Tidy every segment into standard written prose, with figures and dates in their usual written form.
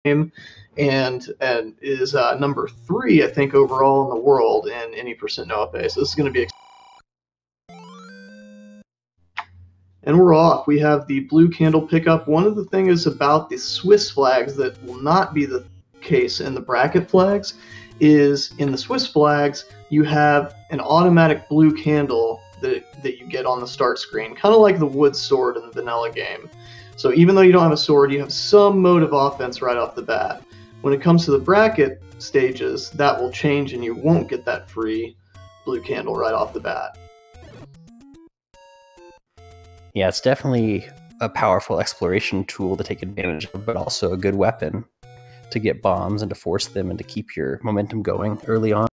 game, and is number 3, I think, overall in the world in any percent Noah base. So this is going to be. And we're off. We have the blue candle pickup. One of the things about the Swiss flags that will not be the case in the bracket flags is in the Swiss flags, you have an automatic blue candle that you get on the start screen, kind of like the wood sword in the vanilla game. So even though you don't have a sword, you have some mode of offense right off the bat. When it comes to the bracket stages, that will change and you won't get that free blue candle right off the bat. Yeah, it's definitely a powerful exploration tool to take advantage of, but also a good weapon to get bombs and to force them and to keep your momentum going early on.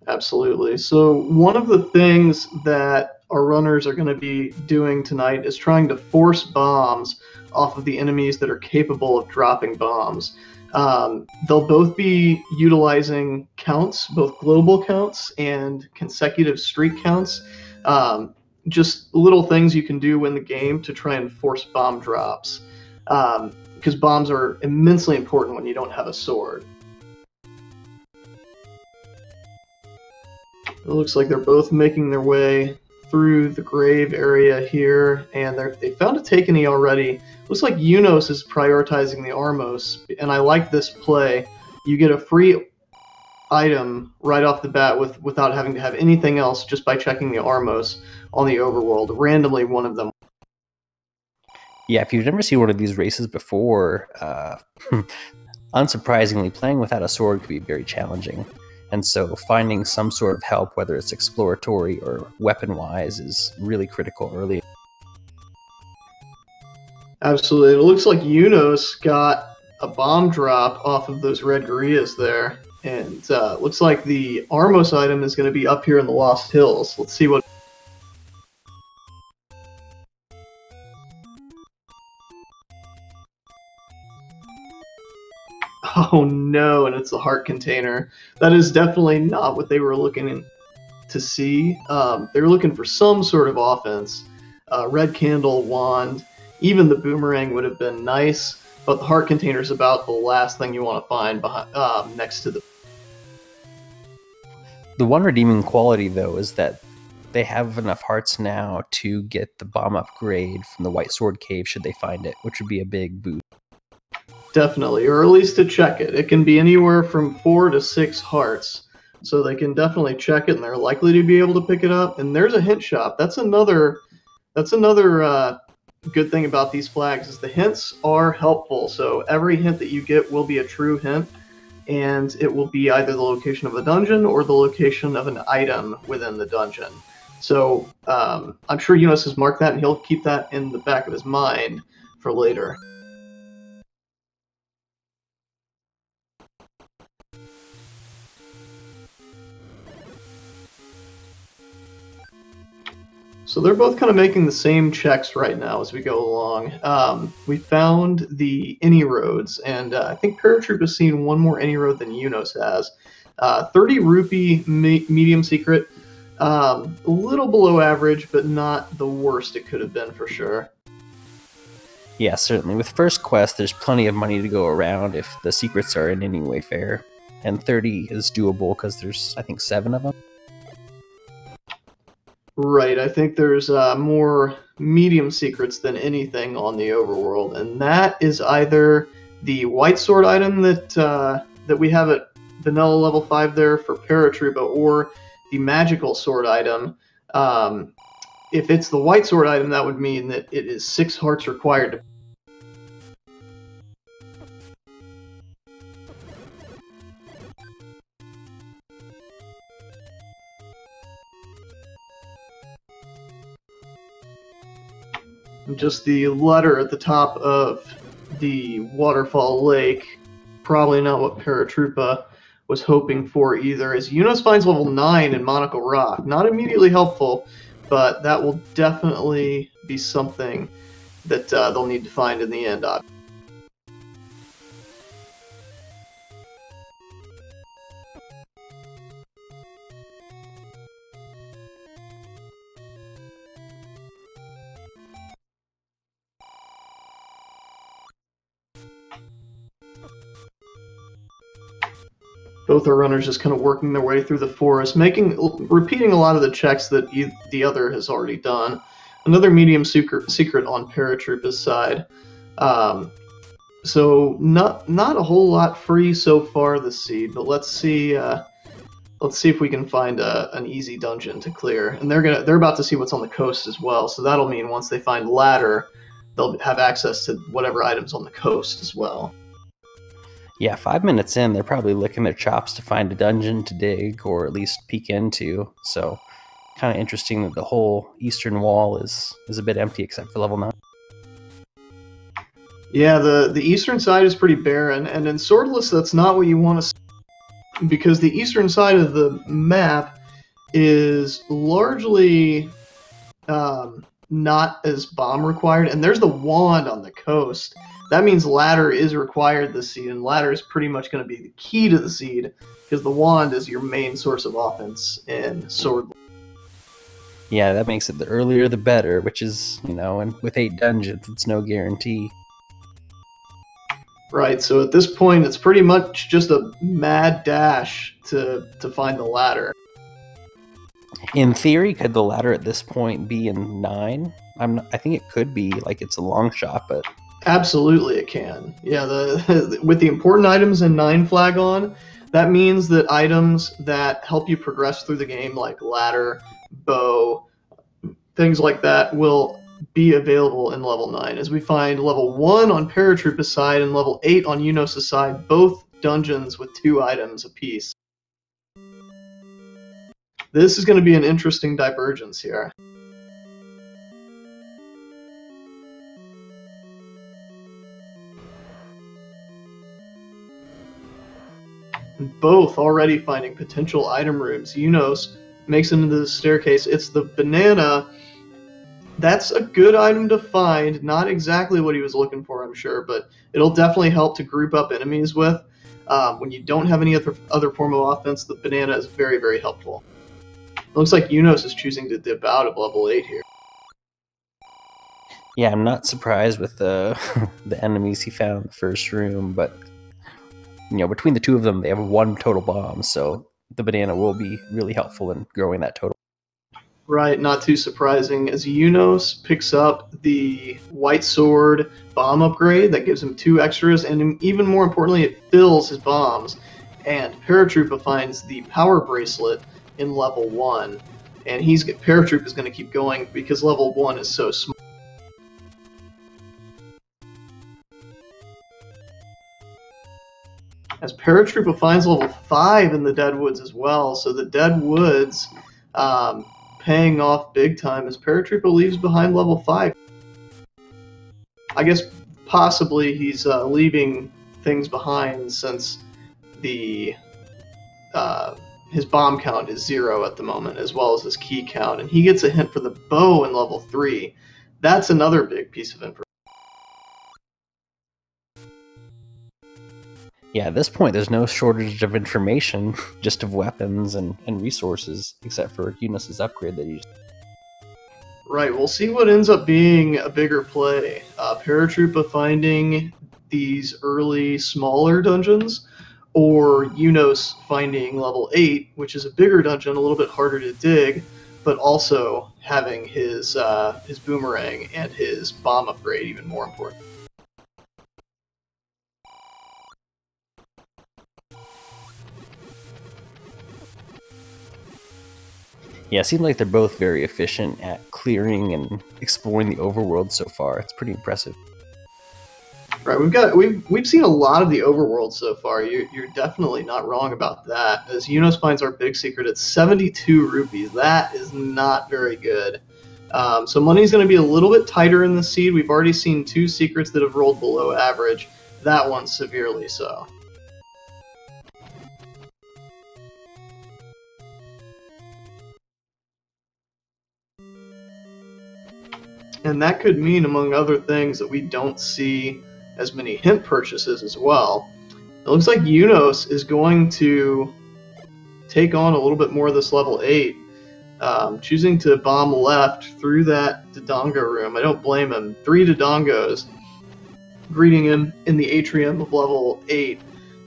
Absolutely. So one of the things that our runners are going to be doing tonight is trying to force bombs off of the enemies that are capable of dropping bombs. They'll both be utilizing counts, both global counts and consecutive streak counts. Just little things you can do in the game to try and force bomb drops. Because bombs are immensely important when you don't have a sword. It looks like they're both making their way through the grave area here, and they found a Takeni already. Looks like Eunos is prioritizing the Armos, and I like this play. You get a free item right off the bat without having to have anything else, just by checking the Armos on the overworld. Randomly, one of them. Yeah, if you've never seen one of these races before, unsurprisingly, playing without a sword could be very challenging. And so finding some sort of help, whether it's exploratory or weapon-wise, is really critical early. Absolutely. It looks like Eunos got a bomb drop off of those red gorillas there. And looks like the Armos item is going to be up here in the Lost Hills. Let's see what... Oh no, and it's the heart container. That is definitely not what they were looking to see. They were looking for some sort of offense. Red candle, wand, even the boomerang would have been nice, but the heart container is about the last thing you want to find behind, next to the... The one redeeming quality, though, is that they have enough hearts now to get the bomb upgrade from the White Sword Cave should they find it, which would be a big boost. Definitely, or at least to check it. It can be anywhere from 4 to 6 hearts, so they can definitely check it, and they're likely to be able to pick it up. And there's a hint shop. That's another good thing about these flags is the hints are helpful. So every hint that you get will be a true hint, and it will be either the location of a dungeon or the location of an item within the dungeon. So I'm sure Eunos has marked that, and he'll keep that in the back of his mind for later. So they're both kind of making the same checks right now as we go along. We found the any roads, and I think Paratroop has seen one more any road than Eunos has. 30 rupee medium secret, a little below average, but not the worst it could have been for sure. Yeah, certainly. With first quest, there's plenty of money to go around if the secrets are in any way fair. And 30 is doable because there's, I think, 7 of them. Right, I think there's more medium secrets than anything on the overworld, and that is either the white sword item that we have at vanilla level 5 there for Paratroopa, or the magical sword item. If it's the white sword item, that would mean that it is 6 hearts required to... Just the letter at the top of the waterfall lake, probably not what Paratroopa was hoping for either, as Eunos finds level 9 in Monocle Rock. Not immediately helpful, but that will definitely be something that they'll need to find in the end. Both our runners just kind of working their way through the forest, repeating a lot of the checks that the other has already done. Another medium secret on Paratroopa's side. So not a whole lot free so far this seed, but let's see if we can find an easy dungeon to clear. And they're about to see what's on the coast as well, so that'll mean once they find ladder, they'll have access to whatever items on the coast as well. Yeah, 5 minutes in, they're probably licking their chops to find a dungeon to dig, or at least peek into. So, kind of interesting that the whole eastern wall is a bit empty except for level 9. Yeah, the eastern side is pretty barren, and in Swordless, that's not what you want to see, because the eastern side of the map is largely not as bomb required, and there's the wand on the coast. That means ladder is required this seed, and ladder is pretty much going to be the key to the seed, because the wand is your main source of offense in Swordless. Yeah, that makes it the earlier the better, which is, and with 8 dungeons, it's no guarantee. Right, so at this point, it's pretty much just a mad dash to find the ladder. In theory, could the ladder at this point be in 9? I think it could be, like it's a long shot, but... Absolutely it can. Yeah, with the important items in 9 flag on, that means that items that help you progress through the game, like ladder, bow, things like that, will be available in level 9. As we find level 1 on Paratroopa's side and level 8 on Eunos' side, both dungeons with 2 items apiece. This is going to be an interesting divergence here. Both already finding potential item rooms. Eunos makes it into the staircase. It's the banana. That's a good item to find. Not exactly what he was looking for, I'm sure, but it'll definitely help to group up enemies with. When you don't have any other form of offense, the banana is very, very helpful. It looks like Eunos is choosing to dip out of level 8 here. Yeah, I'm not surprised with the enemies he found in the first room, but between the two of them, they have 1 total bomb, so the banana will be really helpful in growing that total. Right, not too surprising, as Eunos picks up the White Sword bomb upgrade that gives him 2 extras, and even more importantly, it fills his bombs. And Paratroopa finds the Power Bracelet in level 1, and Paratroopa is going to keep going because level 1 is so small. As Paratroopa finds level 5 in the Deadwoods as well, so the Deadwoods paying off big time as Paratroopa leaves behind level 5. I guess possibly he's leaving things behind since his bomb count is 0 at the moment, as well as his key count, and he gets a hint for the bow in level 3. That's another big piece of information. Yeah, at this point, there's no shortage of information, just of weapons and resources, except for Eunos' upgrade that he just... Right, we'll see what ends up being a bigger play. Paratroopa finding these early, smaller dungeons, or Eunos finding level 8, which is a bigger dungeon, a little bit harder to dig, but also having his boomerang and his bomb upgrade even more important. Yeah, it seems like they're both very efficient at clearing and exploring the overworld so far. It's pretty impressive. Right, we've seen a lot of the overworld so far. You're definitely not wrong about that. As Eunos finds our big secret, it's 72 rupees. That is not very good. So money's going to be a little bit tighter in the seed. We've already seen 2 secrets that have rolled below average. That one severely so. And that could mean, among other things, that we don't see as many hint purchases as well. It looks like Eunos is going to take on a little bit more of this level 8, choosing to bomb left through that Dodongo room. I don't blame him. 3 Dodongos greeting him in the atrium of level 8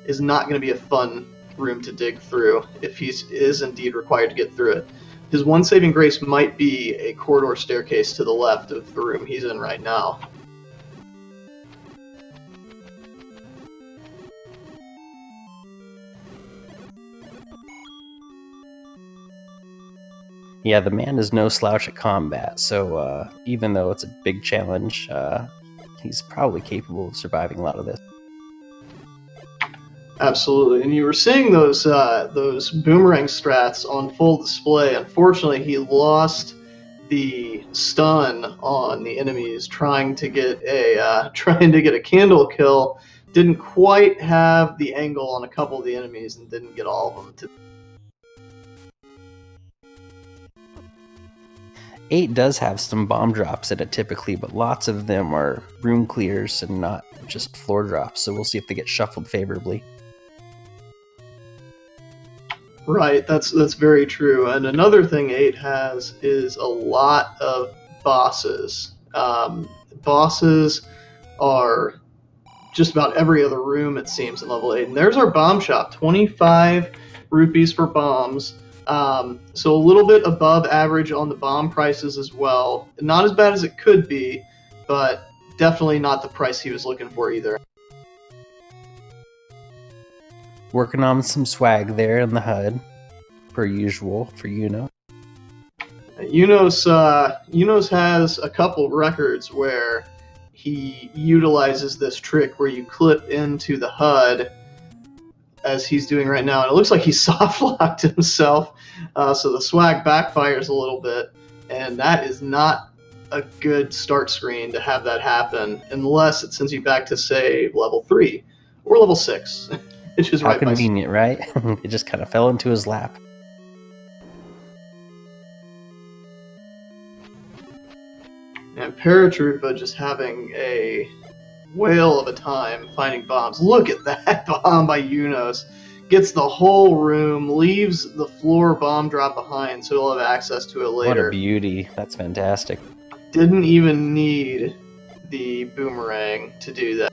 is not going to be a fun room to dig through if he is indeed required to get through it. His one saving grace might be a corridor staircase to the left of the room he's in right now. Yeah, the man is no slouch at combat, so even though it's a big challenge, he's probably capable of surviving a lot of this. Absolutely, and you were seeing those boomerang strats on full display. Unfortunately, he lost the stun on the enemies trying to get a candle kill. Didn't quite have the angle on a couple of the enemies and didn't get all of them. 8 does have some bomb drops in it typically, but lots of them are room clears and not just floor drops, so we'll see if they get shuffled favorably. Right, that's very true. And another thing 8 has is a lot of bosses. Bosses are just about every other room, it seems, in level 8. And there's our bomb shop, 25 rupees for bombs. So a little bit above average on the bomb prices as well. Not as bad as it could be, but definitely not the price he was looking for either. Working on some swag there in the HUD, per usual for Eunos. Eunos has a couple records where he utilizes this trick where you clip into the HUD, as he's doing right now, and it looks like he soft-locked himself, so the swag backfires a little bit, and that is not a good start screen to have that happen, unless it sends you back to, say, level 3 or level 6. It's just How convenient, right? It just kind of fell into his lap. And Paratroopa just having a whale of a time finding bombs. Look at that bomb by Eunos. Gets the whole room, leaves the floor bomb drop behind, so he'll have access to it later. What a beauty. That's fantastic. Didn't even need the boomerang to do that.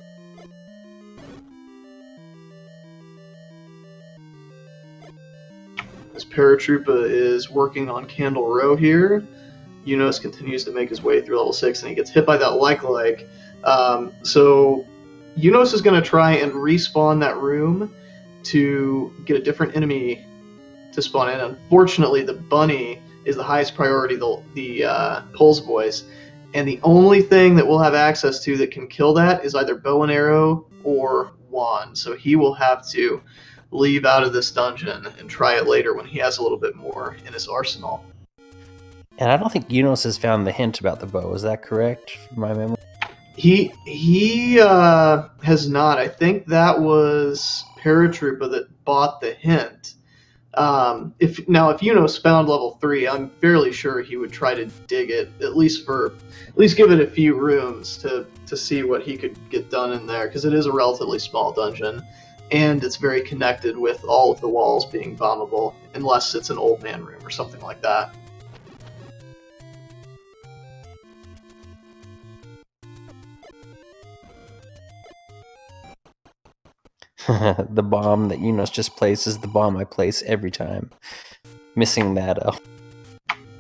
As Paratroopa is working on Candle Row here, Eunos continues to make his way through level 6, and he gets hit by that like. So Eunos is going to try and respawn that room to get a different enemy to spawn in. Unfortunately, the bunny is the highest priority, the Pulse Voice, and the only thing that we'll have access to that can kill that is either bow and arrow or wand. So he will have to leave out of this dungeon and try it later when he has a little bit more in his arsenal. And I don't think Eunos has found the hint about the bow. Is that correct, from my memory? He has not. I think that was Paratroopa that bought the hint. If Eunos found level 3, I'm fairly sure he would try to dig it, at least give it a few rooms to see what he could get done in there, because it is a relatively small dungeon, and it's very connected with all of the walls being bombable, unless it's an old man room or something like that. The bomb that Eunos just placed is the bomb I place every time. Missing that.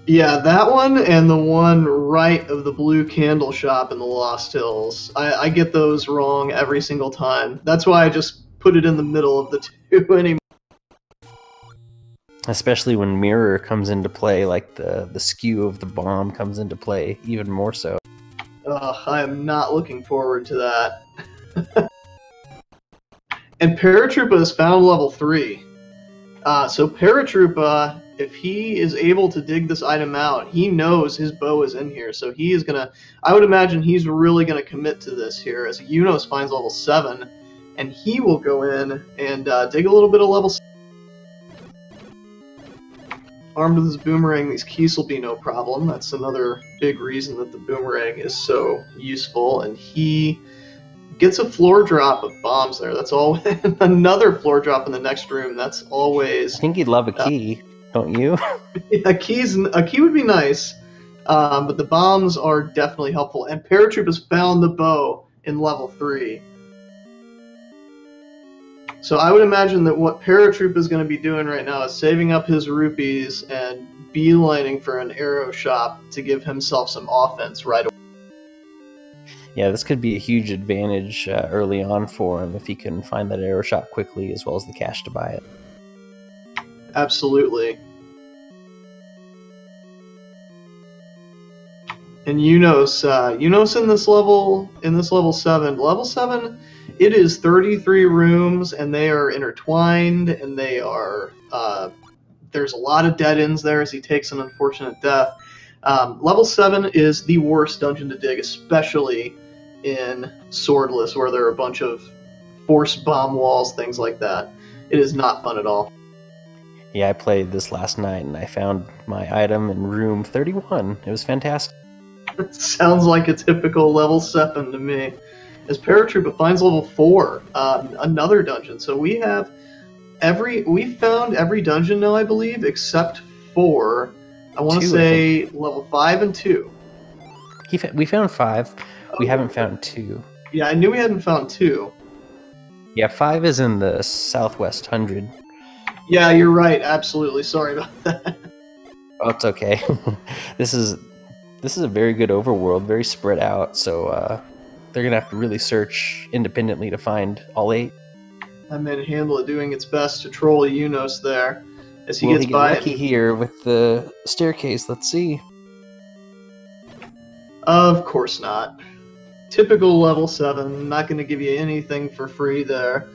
Yeah, that one and the one right of the blue candle shop in the Lost Hills. I get those wrong every single time. That's why I just put it in the middle of the two anymore. Especially when mirror comes into play, like the skew of the bomb comes into play even more so. I am not looking forward to that. And Paratroopa has found level 3. So Paratroopa, if he is able to dig this item out, he knows his bow is in here. So he is going to, I would imagine he's really going to commit to this here, as Eunos finds level 7, and he will go in and dig a little bit of level 6. Armed with his boomerang, these keys will be no problem. That's another big reason that the boomerang is so useful, and he gets a floor drop of bombs there. That's all. Another floor drop in the next room. That's always. I think he'd love a key, don't you? A key would be nice, but the bombs are definitely helpful. And Paratroopa's found the bow in level 3. So I would imagine that what Paratroop is going to be doing right now is saving up his rupees and beelining for an arrow shop to give himself some offense right away. Yeah, this could be a huge advantage early on for him if he can find that arrow shop quickly as well as the cash to buy it. Absolutely. And Eunos in this level 7. Level 7, it is 33 rooms, and they are intertwined, and they are there's a lot of dead ends there as he takes an unfortunate death. Level 7 is the worst dungeon to dig, especially in Swordless, where there are a bunch of force bomb walls, things like that. It is not fun at all. Yeah, I played this last night, and I found my item in room 31. It was fantastic. It sounds like a typical level 7 to me. As Paratroopa finds level 4, another dungeon. So we found every dungeon now, I believe, except for, I want to say, level 5 and 2. We found 5. We haven't found 2. Yeah, I knew we hadn't found 2. Yeah, 5 is in the southwest 100. Yeah, you're right. Absolutely. Sorry about that. Oh, it's okay. This is a very good overworld, very spread out, so they're going to have to really search independently to find all 8. I Manhandle it doing its best to troll Eunos there as he gets by. Lucky here with the staircase. Let's see. Of course not. Typical level 7. Not going to give you anything for free there,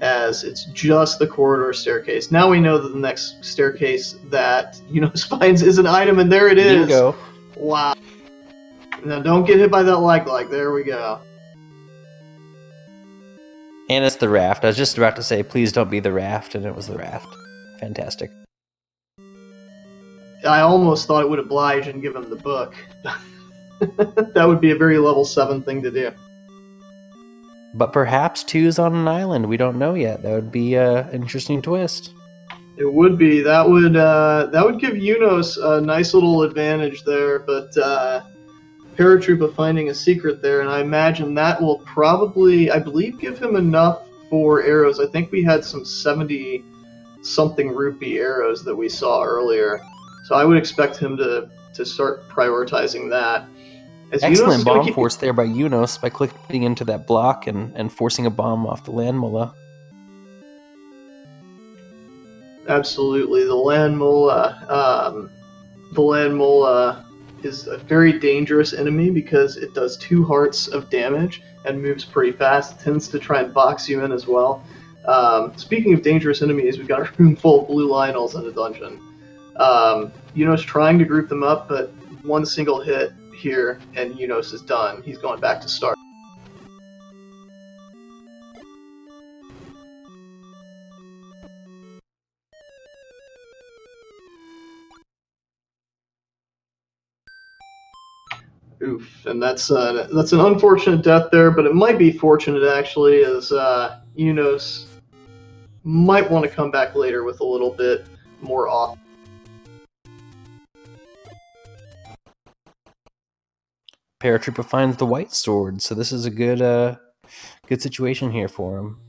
as it's just the corridor staircase. Now we know that the next staircase that Eunos finds is an item, and there it is. Bingo. Wow. Now don't get hit by that lag. There we go. And it's the raft. I was just about to say, please don't be the raft, and it was the raft. Fantastic. I almost thought it would oblige and give him the book. That would be a very level 7 thing to do. But perhaps 2's on an island. We don't know yet. That would be an interesting twist. It would be. That would give Eunos a nice little advantage there, but Paratroopa finding a secret there, and I imagine that will probably, I believe, give him enough for arrows. I think we had some 70-something rupee arrows that we saw earlier, so I would expect him to start prioritizing that. As Excellent bomb force there by Eunos by clicking into that block and forcing a bomb off the land mullah. Absolutely, the land mullah is a very dangerous enemy because it does 2 hearts of damage and moves pretty fast. It tends to try and box you in as well. Speaking of dangerous enemies, we've got a room full of blue Lionels in the dungeon. Eunos trying to group them up, but one single hit here and Eunos is done. He's going back to start. Oof, and that's an unfortunate death there, but it might be fortunate actually, as Eunos might want to come back later with a little bit more off. Paratroopa finds the white sword, so this is a good situation here for him.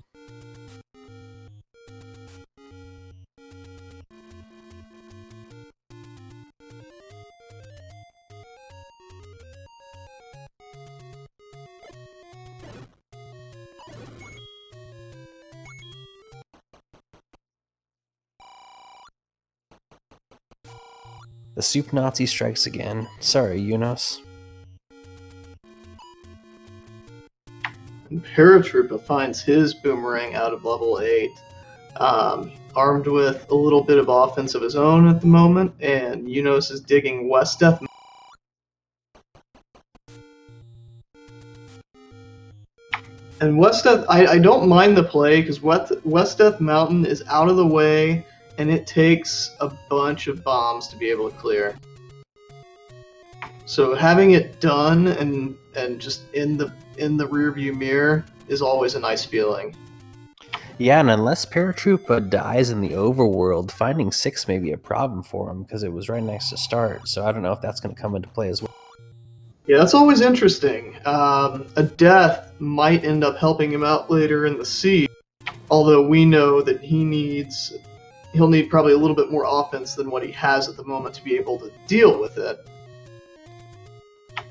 The Soup Nazi strikes again. Sorry, Eunos. Paratroopa finds his boomerang out of level 8, armed with a little bit of offense of his own at the moment, and Eunos is digging West Death. And West Death, I don't mind the play, because West Death Mountain is out of the way, and it takes a bunch of bombs to be able to clear. So having it done and just in the rearview mirror is always a nice feeling. Yeah, and unless Paratroopa dies in the overworld, finding 6 may be a problem for him because it was right next to start. So I don't know if that's going to come into play as well. Yeah, that's always interesting. A death might end up helping him out later in the siege. Although we know that he'll need probably a little bit more offense than what he has at the moment to be able to deal with it.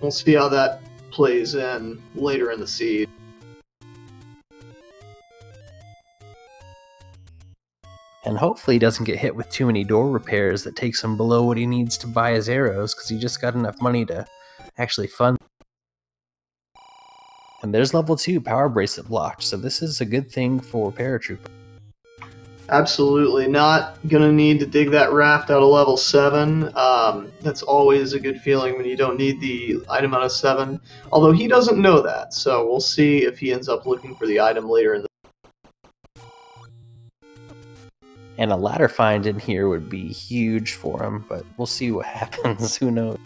We'll see how that plays in later in the seed. And hopefully he doesn't get hit with too many door repairs that takes him below what he needs to buy his arrows, because he just got enough money to actually fund. And there's level 2 power bracelet blocked, so this is a good thing for Paratroopa. Absolutely. Not going to need to dig that raft out of level 7. That's always a good feeling when you don't need the item out of 7. Although he doesn't know that, so we'll see if he ends up looking for the item later in the... And a ladder find in here would be huge for him, but we'll see what happens. Who knows?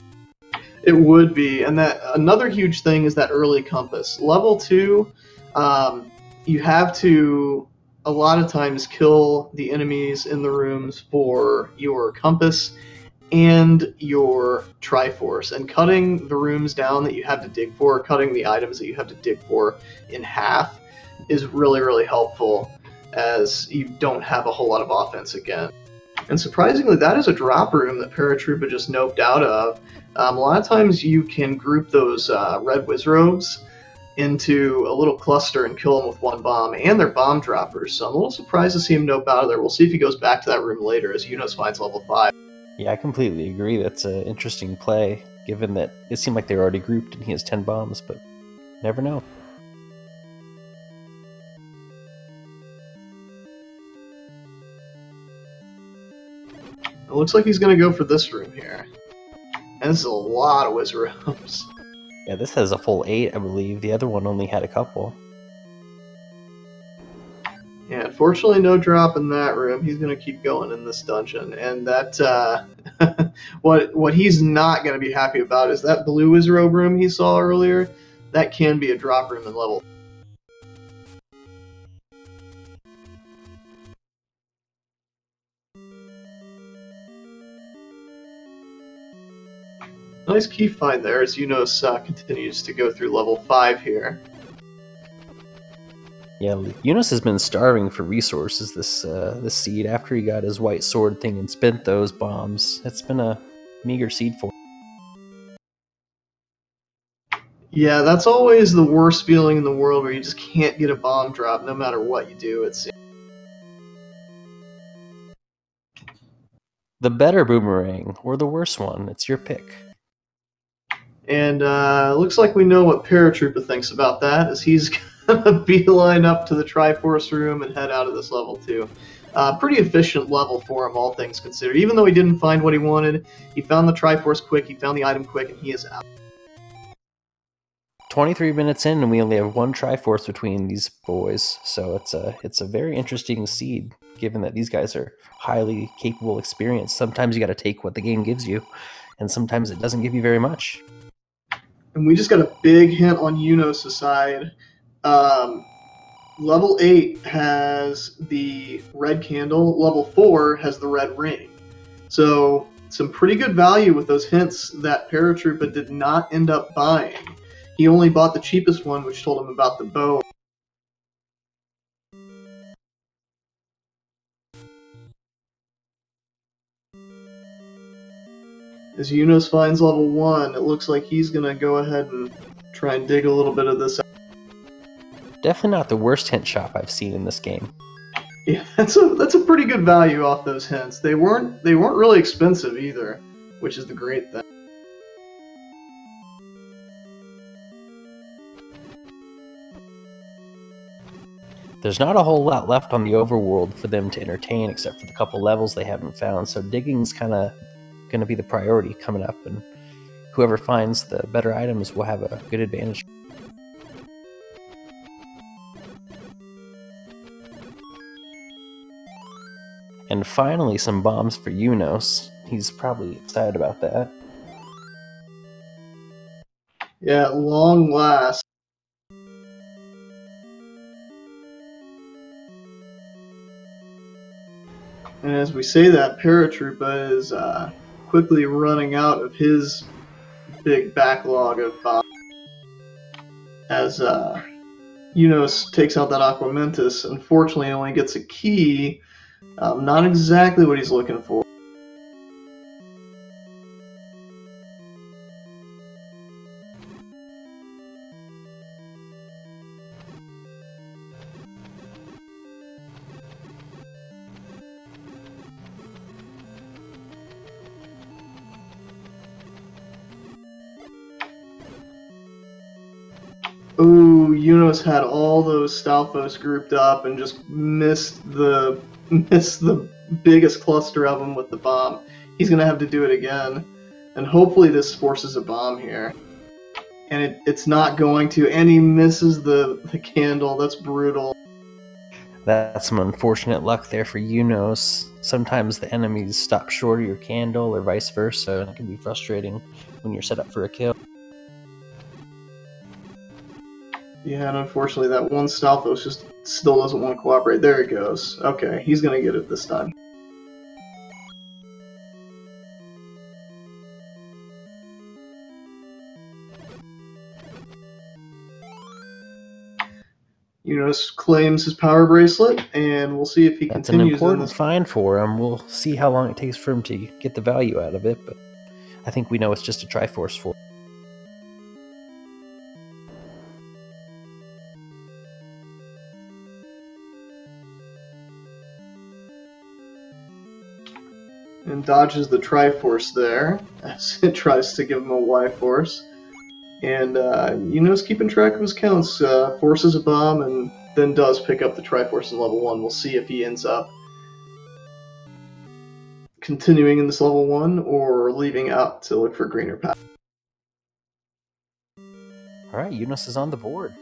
It would be. And that another huge thing is that early compass. Level 2, you have to a lot of times kill the enemies in the rooms for your compass and your Triforce. And cutting the rooms down that you have to dig for, cutting the items that you have to dig for in half is really, really helpful, as you don't have a whole lot of offense again. And surprisingly, that is a drop room that Paratroopa just noped out of. A lot of times you can group those red Wizrobes into a little cluster and kill them with one bomb, and they're bomb droppers, so I'm a little surprised to see him nope out of there. We'll see if he goes back to that room later as Eunos finds level 5. Yeah, I completely agree. That's an interesting play, given that it seemed like they were already grouped and he has 10 bombs, but never know. It looks like he's going to go for this room here. And this is a lot of Wizrobes. Yeah, this has a full 8, I believe. The other one only had a couple. Yeah, unfortunately no drop in that room. He's going to keep going in this dungeon. And that, what he's not going to be happy about is that blue Wizrobe room he saw earlier. That can be a drop room in level. Nice key find there as Eunos continues to go through level 5 here. Yeah, Eunos has been starving for resources this seed. After he got his white sword thing and spent those bombs, it's been a meager seed for him. Yeah, that's always the worst feeling in the world, where you just can't get a bomb drop no matter what you do, it seems. The better boomerang, or the worse one, it's your pick. And looks like we know what Paratroopa thinks about that, as he's going to beeline up to the Triforce room and head out of this level 2. Pretty efficient level for him, all things considered. Even though he didn't find what he wanted, he found the Triforce quick, he found the item quick, and he is out. 23 minutes in, and we only have one Triforce between these boys, so it's a very interesting seed, given that these guys are highly capable, experienced. Sometimes you got to take what the game gives you, and sometimes it doesn't give you very much. And we just got a big hint on Eunos' side. Level 8 has the red candle, level 4 has the red ring. So some pretty good value with those hints that Paratroopa did not end up buying. He only bought the cheapest one, which told him about the bow. As Eunos finds level 1, it looks like he's going to go ahead and try and dig a little bit of this out. Definitely not the worst hint shop I've seen in this game. Yeah, that's a pretty good value off those hints. They weren't really expensive either, which is the great thing. There's not a whole lot left on the overworld for them to entertain, except for the couple levels they haven't found, so digging's kind of going to be the priority coming up, and whoever finds the better items will have a good advantage. And finally, some bombs for Eunos. He's probably excited about that. Yeah, at long last. And as we say that, Paratroopa is quickly running out of his big backlog of bombs. As Eunos takes out that Aquamentus. Unfortunately, he only gets a key. Not exactly what he's looking for. Ooh, Eunos had all those Stalfos grouped up and just missed the biggest cluster of them with the bomb. He's gonna have to do it again, and hopefully this forces a bomb here. And it's not going to, and he misses the candle. That's brutal. That's some unfortunate luck there for Eunos. Sometimes the enemies stop short of your candle or vice versa, and it can be frustrating when you're set up for a kill. Yeah, and unfortunately that one Stalfos just still doesn't want to cooperate. There it goes. Okay, he's going to get it this time. Eunos claims his power bracelet, and we'll see if he That's continues. an important find for him. We'll see how long it takes for him to get the value out of it, but I think we know it's just a Triforce for him. And dodges the Triforce there, as it tries to give him a Y-Force. And Eunos keeping track of his counts, forces a bomb, and then does pick up the Triforce in level 1. We'll see if he ends up continuing in this level 1 or leaving out to look for greener path. Alright, Eunos is on the board.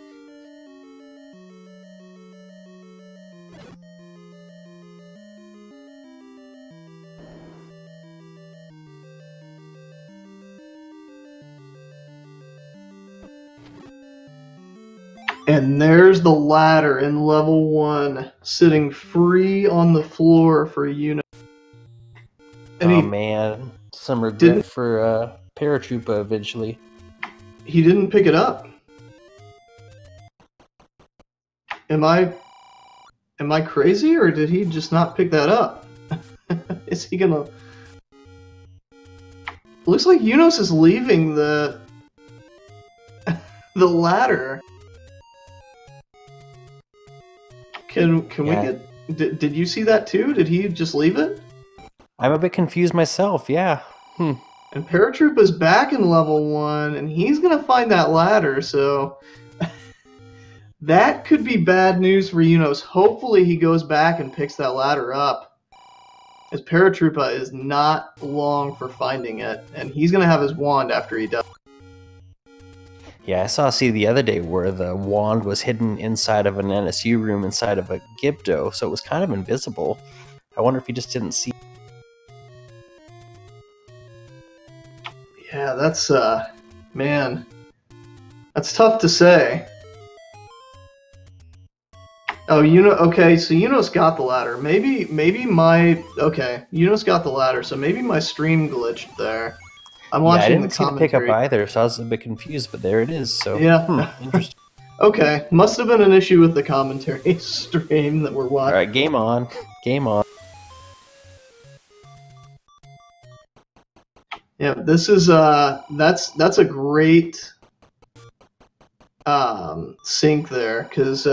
And there's the ladder in level 1, sitting free on the floor for Eunos. Oh man, some regret for Paratroopa eventually. He didn't pick it up. Am I crazy, or did he just not pick that up? Is he gonna... Looks like Eunos is leaving the ladder. Can we get... Did you see that too? Did he just leave it? I'm a bit confused myself, yeah. And Paratroopa's back in level 1, and he's gonna find that ladder, so... that could be bad news for Eunos. Hopefully he goes back and picks that ladder up, as Paratroopa is not long for finding it, and he's gonna have his wand after he does. Yeah, I saw a scene the other day where the wand was hidden inside of an NSU room inside of a Gibdo, so it was kind of invisible. I wonder if he just didn't see. Yeah, that's, man, that's tough to say. Oh, okay, so Eunos got the ladder. Maybe Eunos got the ladder, so maybe my stream glitched there. I'm watching the commentary. I didn't see the pickup either, so I was a bit confused, but there it is, so... Yeah. Interesting. Okay, must have been an issue with the commentary stream that we're watching. Alright, game on. Game on. Yeah, this is, that's a great, sync there, because,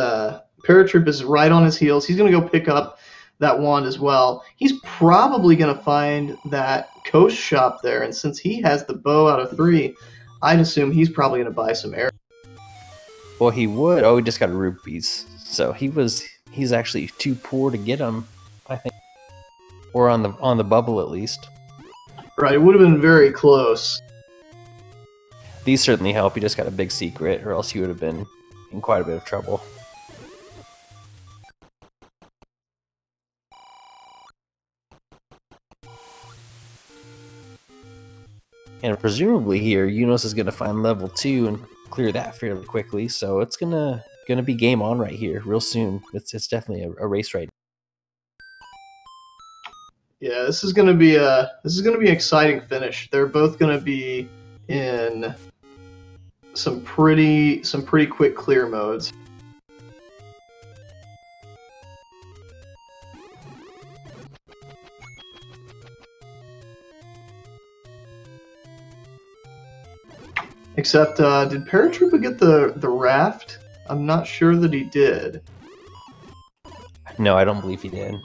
Paratroop is right on his heels. He's going to go pick up that wand as well. He's probably going to find that coast shop there, and since he has the bow out of 3, I'd assume he's probably going to buy some arrows. Well, he would. Oh, he just got rupees. So he's actually too poor to get them, I think. Or on the bubble, at least. Right, it would have been very close. These certainly help. He just got a big secret, or else he would have been in quite a bit of trouble. And presumably here, Eunos is going to find level 2 and clear that fairly quickly, so it's gonna be game on right here, real soon. It's definitely a race right now. Yeah, this is gonna be an exciting finish. They're both gonna be in some pretty quick clear modes. Except, did Paratroopa get the raft? I'm not sure that he did. No, I don't believe he did.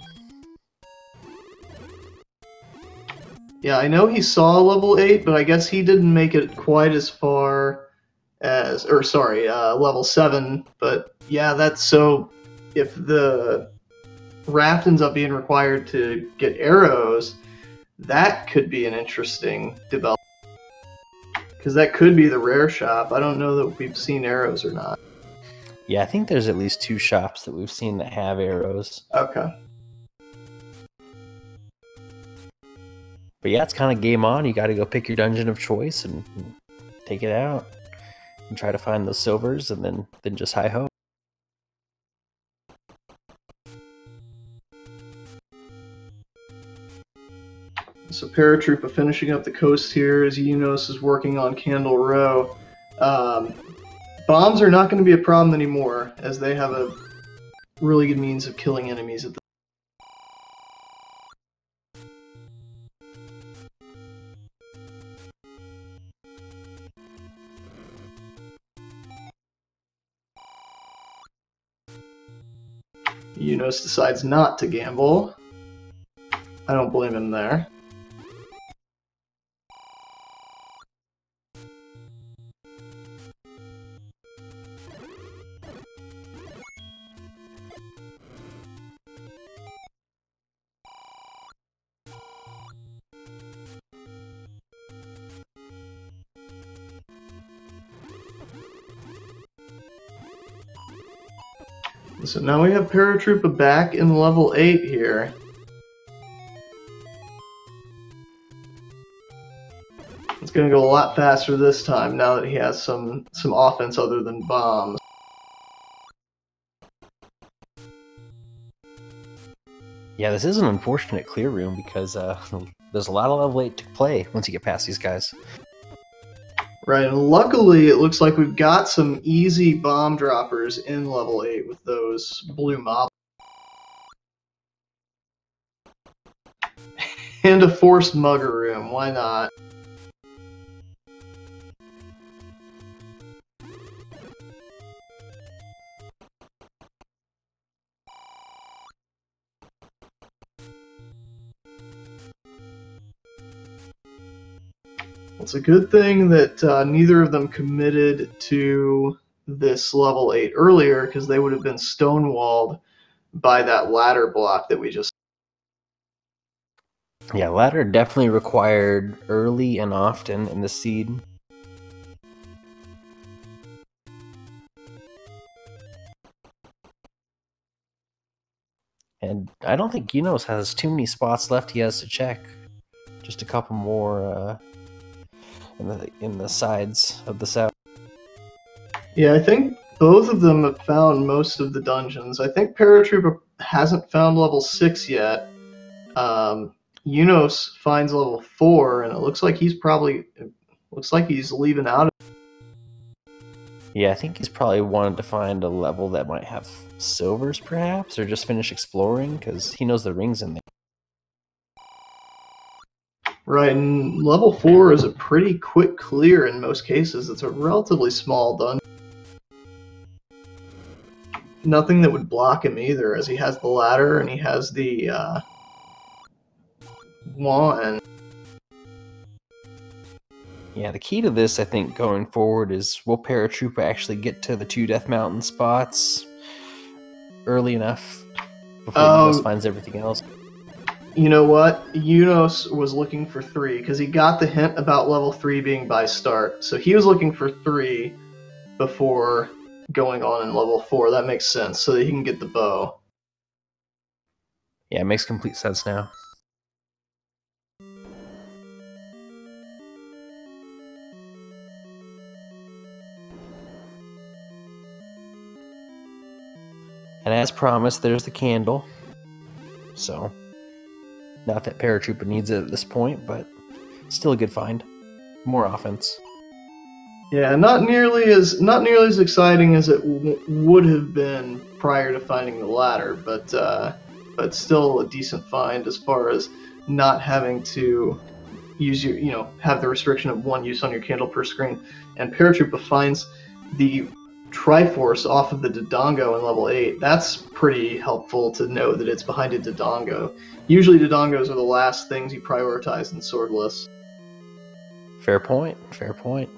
Yeah, I know he saw level 8, but I guess he didn't make it quite as far as, or sorry, level 7. But yeah, that's so. If the raft ends up being required to get arrows, that could be an interesting development. Because that could be the rare shop. I don't know that we've seen arrows or not. Yeah, I think there's at least 2 shops that we've seen that have arrows. Okay. But yeah, it's kind of game on. You got to go pick your dungeon of choice and take it out and try to find those silvers, and then just hi-ho. So Paratroopa finishing up the coast here as Eunos is working on Candle Row. Bombs are not going to be a problem anymore, as they have a really good means of killing enemies at the Eunos decides not to gamble. I don't blame him there. So now we have Paratroopa back in level 8 here. It's going to go a lot faster this time now that he has some offense other than bombs. Yeah, this is an unfortunate clear room because there's a lot of level 8 to play once you get past these guys. Right, and luckily it looks like we've got some easy bomb droppers in level 8 with those blue mobs. And a forced mugger room, why not? It's a good thing that neither of them committed to this level 8 earlier, because they would have been stonewalled by that ladder block that we just... Yeah, ladder definitely required early and often in the seed. And I don't think Eunos has too many spots left he has to check. Just a couple more in the sides of the south. Yeah, I think both of them have found most of the dungeons. I think Paratroopa hasn't found level 6 yet. Eunos finds level 4, and it looks like he's leaving out. Yeah, I think he's probably wanted to find a level that might have silvers, perhaps, or just finish exploring, because he knows the ring's in there. Right, and level 4 is a pretty quick clear in most cases. It's a relatively small dungeon. Nothing that would block him either, as he has the ladder and he has the wand. Yeah, the key to this, I think, going forward is, will Paratroopa actually get to the 2 Death Mountain spots early enough before Eunos finds everything else? You know what? Eunos was looking for 3, because he got the hint about level 3 being by start. So he was looking for 3 before going on in level 4. That makes sense, so that he can get the bow. Yeah, it makes complete sense now. And as promised, there's the candle. So, not that Paratroopa needs it at this point, but still a good find. More offense. Yeah, not nearly as exciting as it would have been prior to finding the ladder, but still a decent find as far as not having to use your, have the restriction of 1 use on your candle per screen. And Paratroopa finds the Triforce off of the Dodongo in level 8. That's pretty helpful to know that it's behind a Dodongo. Usually Dodongos are the last things you prioritize in Swordless. Fair point, fair point.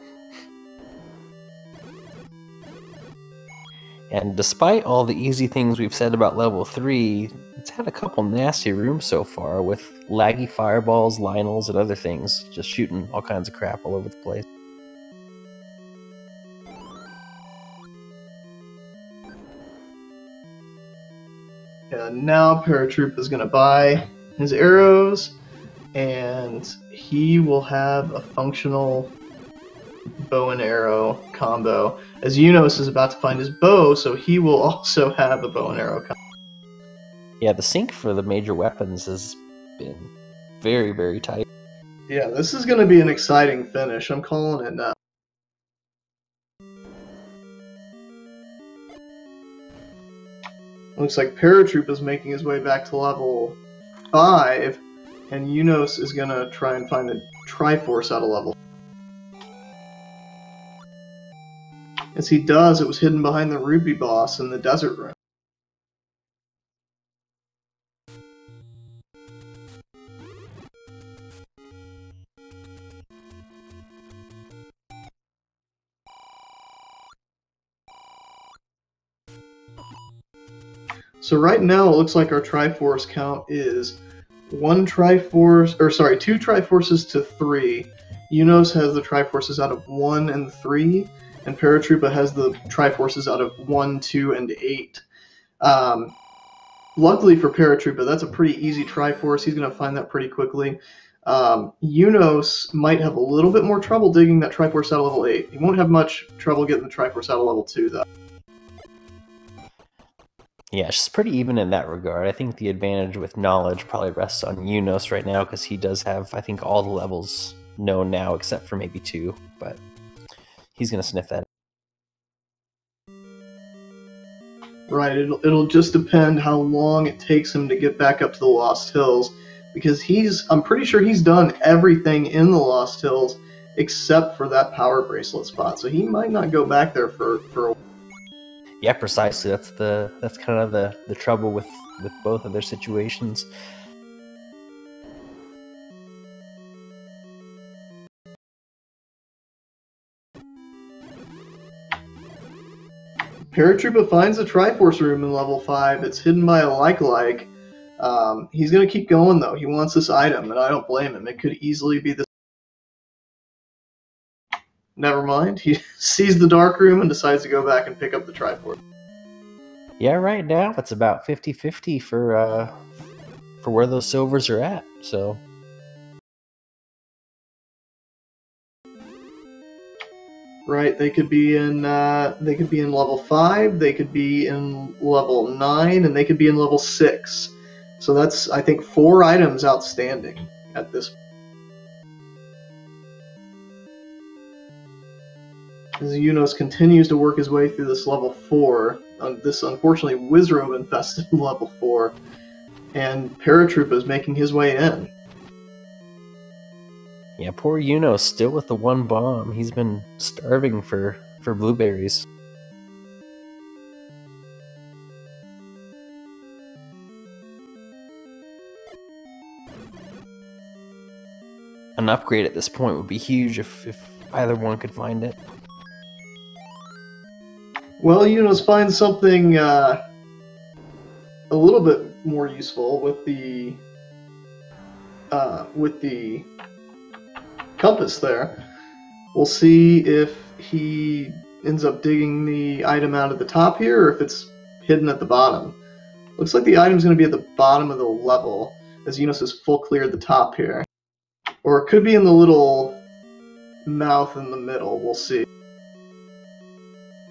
And despite all the easy things we've said about level 3, it's had a couple nasty rooms so far with laggy fireballs, Lionels, and other things just shooting all kinds of crap all over the place. And now Paratroopa is going to buy his arrows, and he will have a functional bow and arrow combo, as Eunos is about to find his bow, so he will also have a bow and arrow combo. Yeah, the sync for the major weapons has been very, very tight. Yeah, this is going to be an exciting finish. I'm calling it now. Looks like Paratroopa is making his way back to level 5, and Eunos is going to try and find the Triforce out of level. As he does, it was hidden behind the Ruby boss in the desert room. So right now it looks like our Triforce count is two Triforces to 3. Eunos has the Triforces out of 1 and 3, and Paratroopa has the Triforces out of 1, 2, and 8. Luckily for Paratroopa, that's a pretty easy Triforce. He's going to find that pretty quickly. Eunos might have a little bit more trouble digging that Triforce out of level 8. He won't have much trouble getting the Triforce out of level 2, though. Yeah, she's pretty even in that regard. I think the advantage with knowledge probably rests on Eunos right now, because he does have, I think, all the levels known now except for maybe 2, but he's going to sniff that. Right, it'll just depend how long it takes him to get back up to the Lost Hills, because I'm pretty sure he's done everything in the Lost Hills except for that power bracelet spot, so he might not go back there for a while. Yeah, precisely. That's kind of the trouble with both of their situations. Paratroopa finds a Triforce room in level 5. It's hidden by a like. He's going to keep going, though. He wants this item, and I don't blame him. It could easily be this. Never mind. He sees the dark room and decides to go back and pick up the Triforce. Yeah, right now it's about 50-50 for where those silvers are at. So. Right, they could be in level 5, they could be in level 9, and they could be in level 6. So that's, I think, 4 items outstanding at this point. As Eunos continues to work his way through this level 4, this unfortunately Wizrobe infested level 4, and Paratroopa is making his way in. Yeah, poor Eunos, still with the 1 bomb. He's been starving for blueberries. An upgrade at this point would be huge if either one could find it. Well, Eunos finds something a little bit more useful with the compass there. We'll see if he ends up digging the item out at the top here, or if it's hidden at the bottom. Looks like the item's going to be at the bottom of the level, as Eunos is full clear at the top here. Or it could be in the little mouth in the middle. We'll see.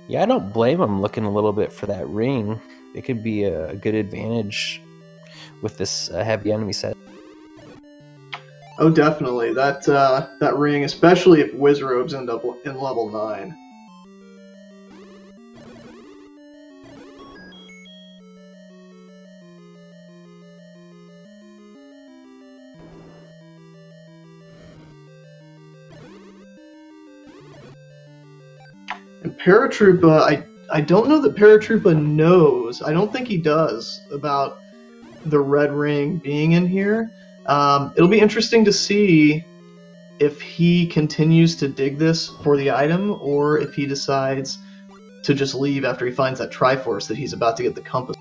Yeah, I don't blame him looking a little bit for that ring. It could be a good advantage with this heavy enemy set. Oh, definitely. That ring, especially if Wizrobes end up in level 9. And Paratroopa, I don't know that Paratroopa knows. I don't think he does about the red ring being in here. It'll be interesting to see if he continues to dig this for the item, or if he decides to just leave after he finds that Triforce that he's about to get the compass.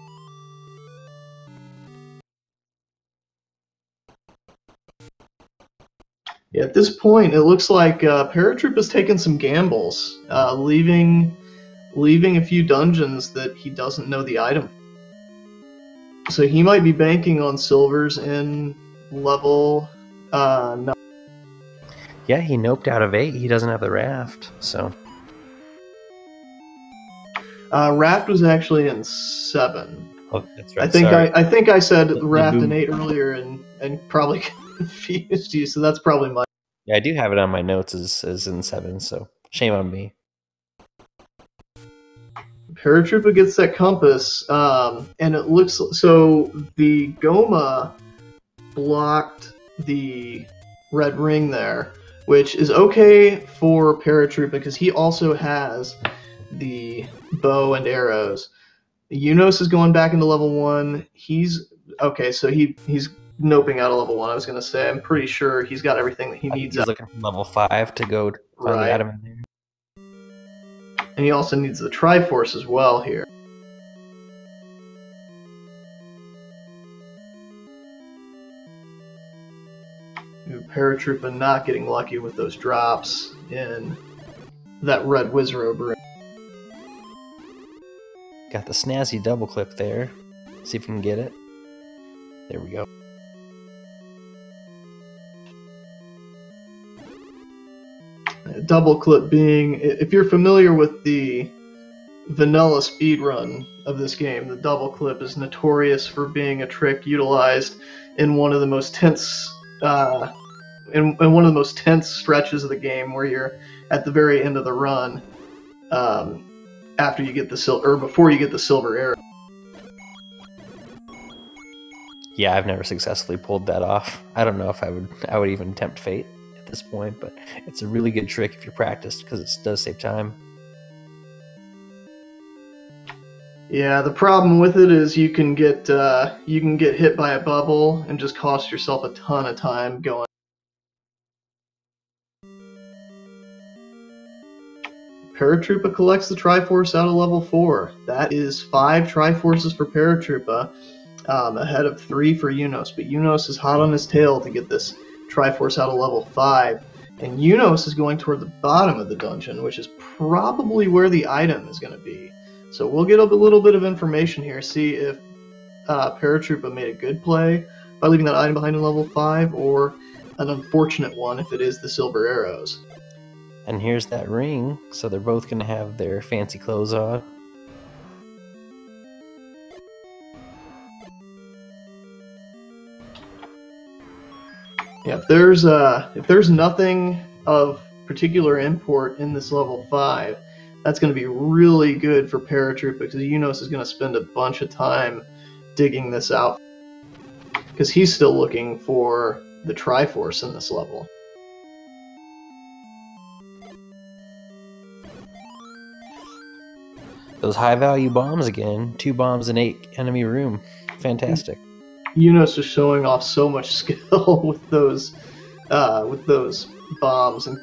Yeah, at this point, it looks like Paratroopa's taken some gambles, leaving a few dungeons that he doesn't know the item. So he might be banking on silvers in level 9. Yeah, he noped out of 8. He doesn't have the raft, so. Raft was actually in 7. Oh, that's right. I think I said Raft in 8 earlier and probably confused you. So that's probably my. Yeah, I do have it on my notes as in 7. So shame on me. Paratroopa gets that compass, and it looks so the Goma blocked the red ring there, which is okay for Paratroopa because he also has the bow and arrows. Eunos is going back into level 1. He's okay, so he's noping out of level 1. I was gonna say I'm pretty sure he's got everything that he needs. He's looking for level 5 to go find the item in there. And he also needs the Triforce as well here. Paratroopa not getting lucky with those drops in that red Wizrobe ring. Got the snazzy double clip there. See if we can get it. There we go. Double clip being, if you're familiar with the vanilla speedrun of this game, the double clip is notorious for being a trick utilized in one of the most tense in one of the most tense stretches of the game, where you're at the very end of the run, after you get the before you get the silver arrow. Yeah, I've never successfully pulled that off. I don't know if I would even tempt fate at this point, but it's a really good trick if you're practiced because it does save time. Yeah, the problem with it is you can get hit by a bubble and just cost yourself a ton of time going. Paratroopa collects the Triforce out of level 4. That is 5 Triforces for Paratroopa, ahead of 3 for Eunos. But Eunos is hot on his tail to get this Triforce out of level 5. And Eunos is going toward the bottom of the dungeon, which is probably where the item is going to be. So we'll get a little bit of information here, see if Paratroopa made a good play by leaving that item behind in level 5, or an unfortunate one if it is the silver arrows. And here's that ring, so they're both going to have their fancy clothes on. Yeah, if there's nothing of particular import in this level 5, that's going to be really good for Paratroopa, because Eunos is going to spend a bunch of time digging this out, because he's still looking for the Triforce in this level. Those high-value bombs again. 2 bombs in 8 enemy room. Fantastic. Eunos is showing off so much skill with those bombs and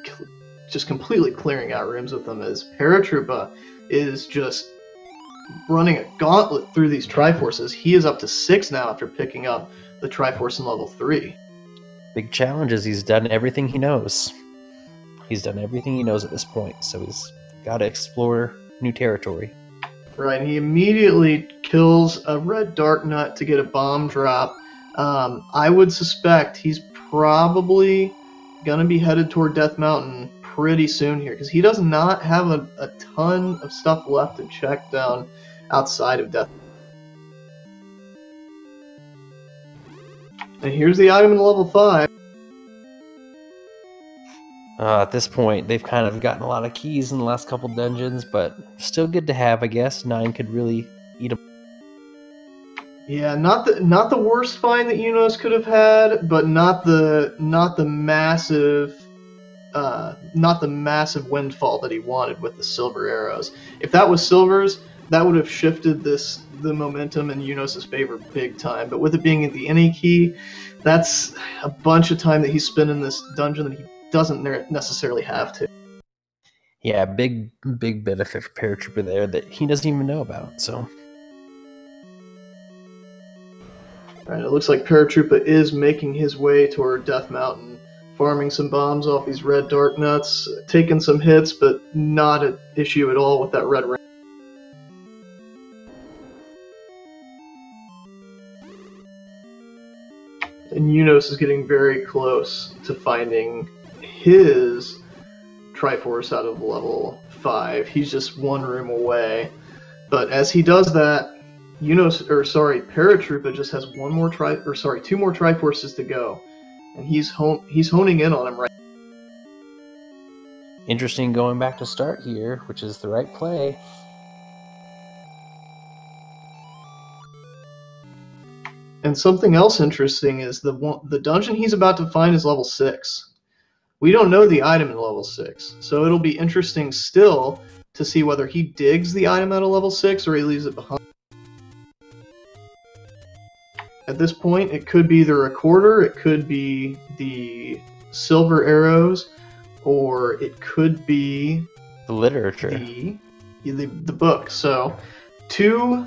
just completely clearing out rooms with them, as Paratroopa is just running a gauntlet through these Triforces. He is up to 6 now after picking up the Triforce in level 3. Big challenge is he's done everything he knows. He's done everything he knows at this point, so he's got to explore new territory. Right, and he immediately kills a red Dark Nut to get a bomb drop. I would suspect he's probably going to be headed toward Death Mountain pretty soon here, because he does not have a ton of stuff left to check down outside of Death. And here's the item in level 5. At this point, they've kind of gotten a lot of keys in the last couple dungeons, but still good to have, I guess. 9 could really eat them. Yeah, not the worst find that Eunos could have had, but not the massive not the massive windfall that he wanted with the silver arrows. If that was silvers, that would have shifted the momentum in Eunos' favor big time. But with it being at the any key, that's a bunch of time that he's spent in this dungeon that he doesn't necessarily have to. Yeah, big benefit for Paratroopa there that he doesn't even know about. So, alright, it looks like Paratroopa is making his way toward Death Mountain, farming some bombs off these red dark nuts, taking some hits, but not an issue at all with that red ring. And Eunos is getting very close to finding his Triforce out of level 5. He's just one room away. But as he does that, Paratroopa just has two more Triforces to go. And he's honing in on him right now. Interesting going back to start here, which is the right play. And something else interesting is the dungeon he's about to find is level 6. We don't know the item in level 6, so it'll be interesting still to see whether he digs the item at a level 6 or he leaves it behind. At this point, it could be the recorder, it could be the silver arrows, or it could be the literature, the book. So, 2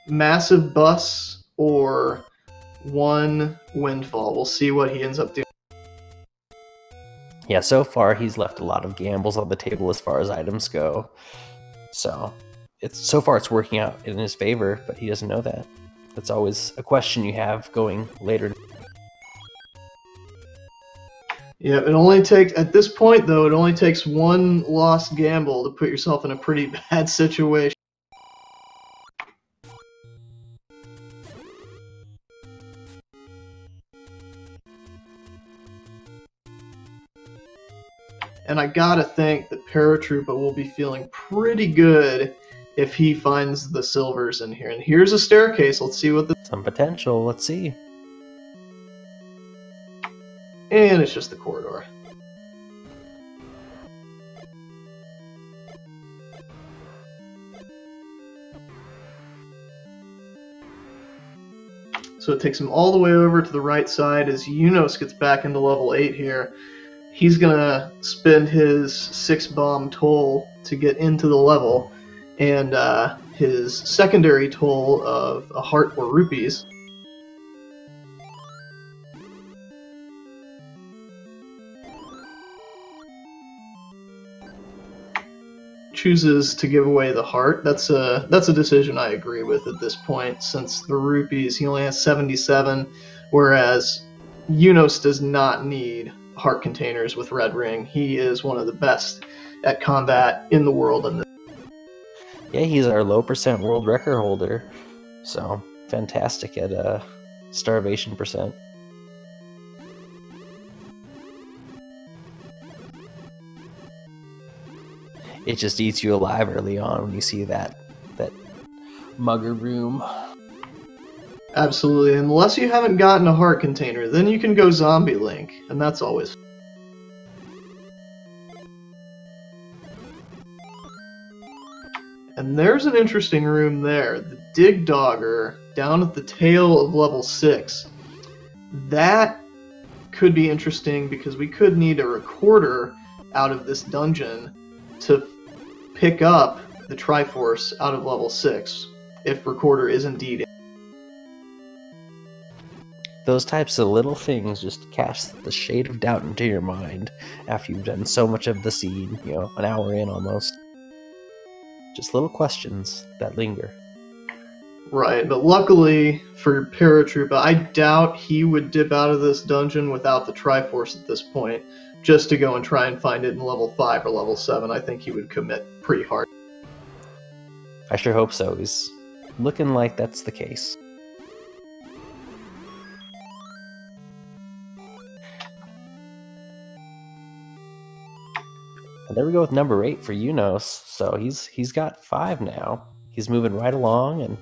massive busts or 1 windfall. We'll see what he ends up doing. Yeah, so far he's left a lot of gambles on the table as far as items go. So far it's working out in his favor, but he doesn't know that. That's always a question you have going later. Yeah, at this point though, it only takes 1 lost gamble to put yourself in a pretty bad situation. And I gotta think that Paratroopa will be feeling pretty good if he finds the silvers in here. And here's a staircase. Let's see what some potential. Let's see. And it's just the corridor. So it takes him all the way over to the right side as Eunos gets back into level 8 here. He's gonna spend his 6-bomb toll to get into the level, and his secondary toll of a heart or rupees. Chooses to give away the heart. That's a decision I agree with at this point, since the rupees, he only has 77, whereas Eunos does not need heart containers with red ring. He is one of the best at combat in the world. Yeah, he's our low percent world record holder, so fantastic at starvation percent. It just eats you alive early on when you see that mugger room. Absolutely, unless you haven't gotten a heart container, then you can go zombie link, and that's always. And there's an interesting room there, the Dig Dogger, down at the tail of level 6. That could be interesting because we could need a recorder out of this dungeon to pick up the Triforce out of level 6, if recorder is indeed. Those types of little things just cast the shade of doubt into your mind after you've done so much of the scene, an hour in almost. Just little questions that linger. Right, but luckily for Paratroopa, I doubt he would dip out of this dungeon without the Triforce at this point, just to go and try and find it in level 5 or level 7. I think he would commit pretty hard. I sure hope so. He's looking like that's the case. And there we go with number 8 for Eunos. So he's got 5 now. He's moving right along and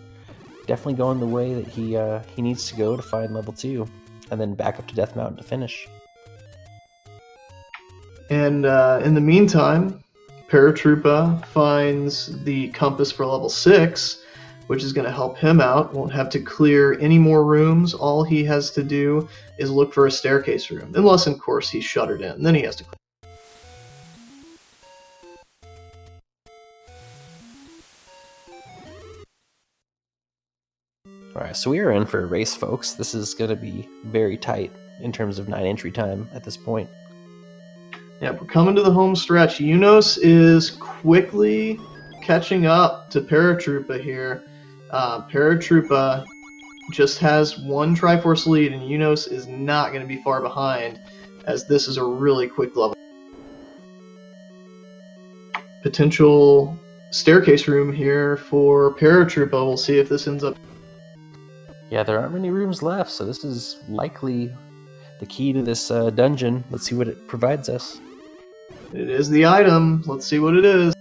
definitely going the way that he needs to go to find level 2, and then back up to Death Mountain to finish. And in the meantime, Paratroopa finds the compass for level 6, which is going to help him out. Won't have to clear any more rooms. All he has to do is look for a staircase room. Unless, of course, he's shuttered in. Then he has to clear. Alright, so we are in for a race, folks. This is going to be very tight in terms of 9 entry time at this point. Yeah, we're coming to the home stretch. Eunos is quickly catching up to Paratroopa here. Paratroopa just has one Triforce lead, and Eunos is not going to be far behind, as this is a really quick level. Potential staircase room here for Paratroopa. We'll see if this ends up... Yeah, there aren't many rooms left, so this is likely the key to this dungeon. Let's see what it provides us. It is the item. Let's see what it is.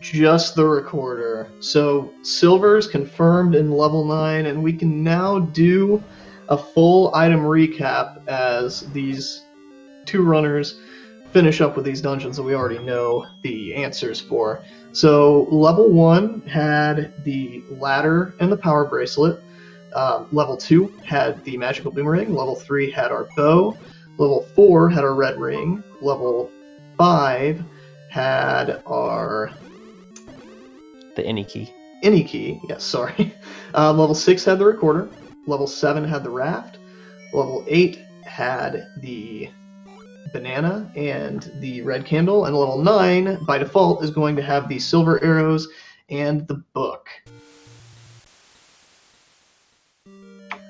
Just the recorder. So silver's confirmed in level 9, and we can now do a full item recap as these two runners finish up with these dungeons that we already know the answers for. So level 1 had the ladder and the power bracelet. Level 2 had the magical boomerang. Level 3 had our bow. Level 4 had our red ring. Level 5 had our... the any key. Any key, yes, sorry. Level 6 had the recorder. Level 7 had the raft. Level 8 had the banana and the red candle. And level 9, by default, is going to have the silver arrows and the book.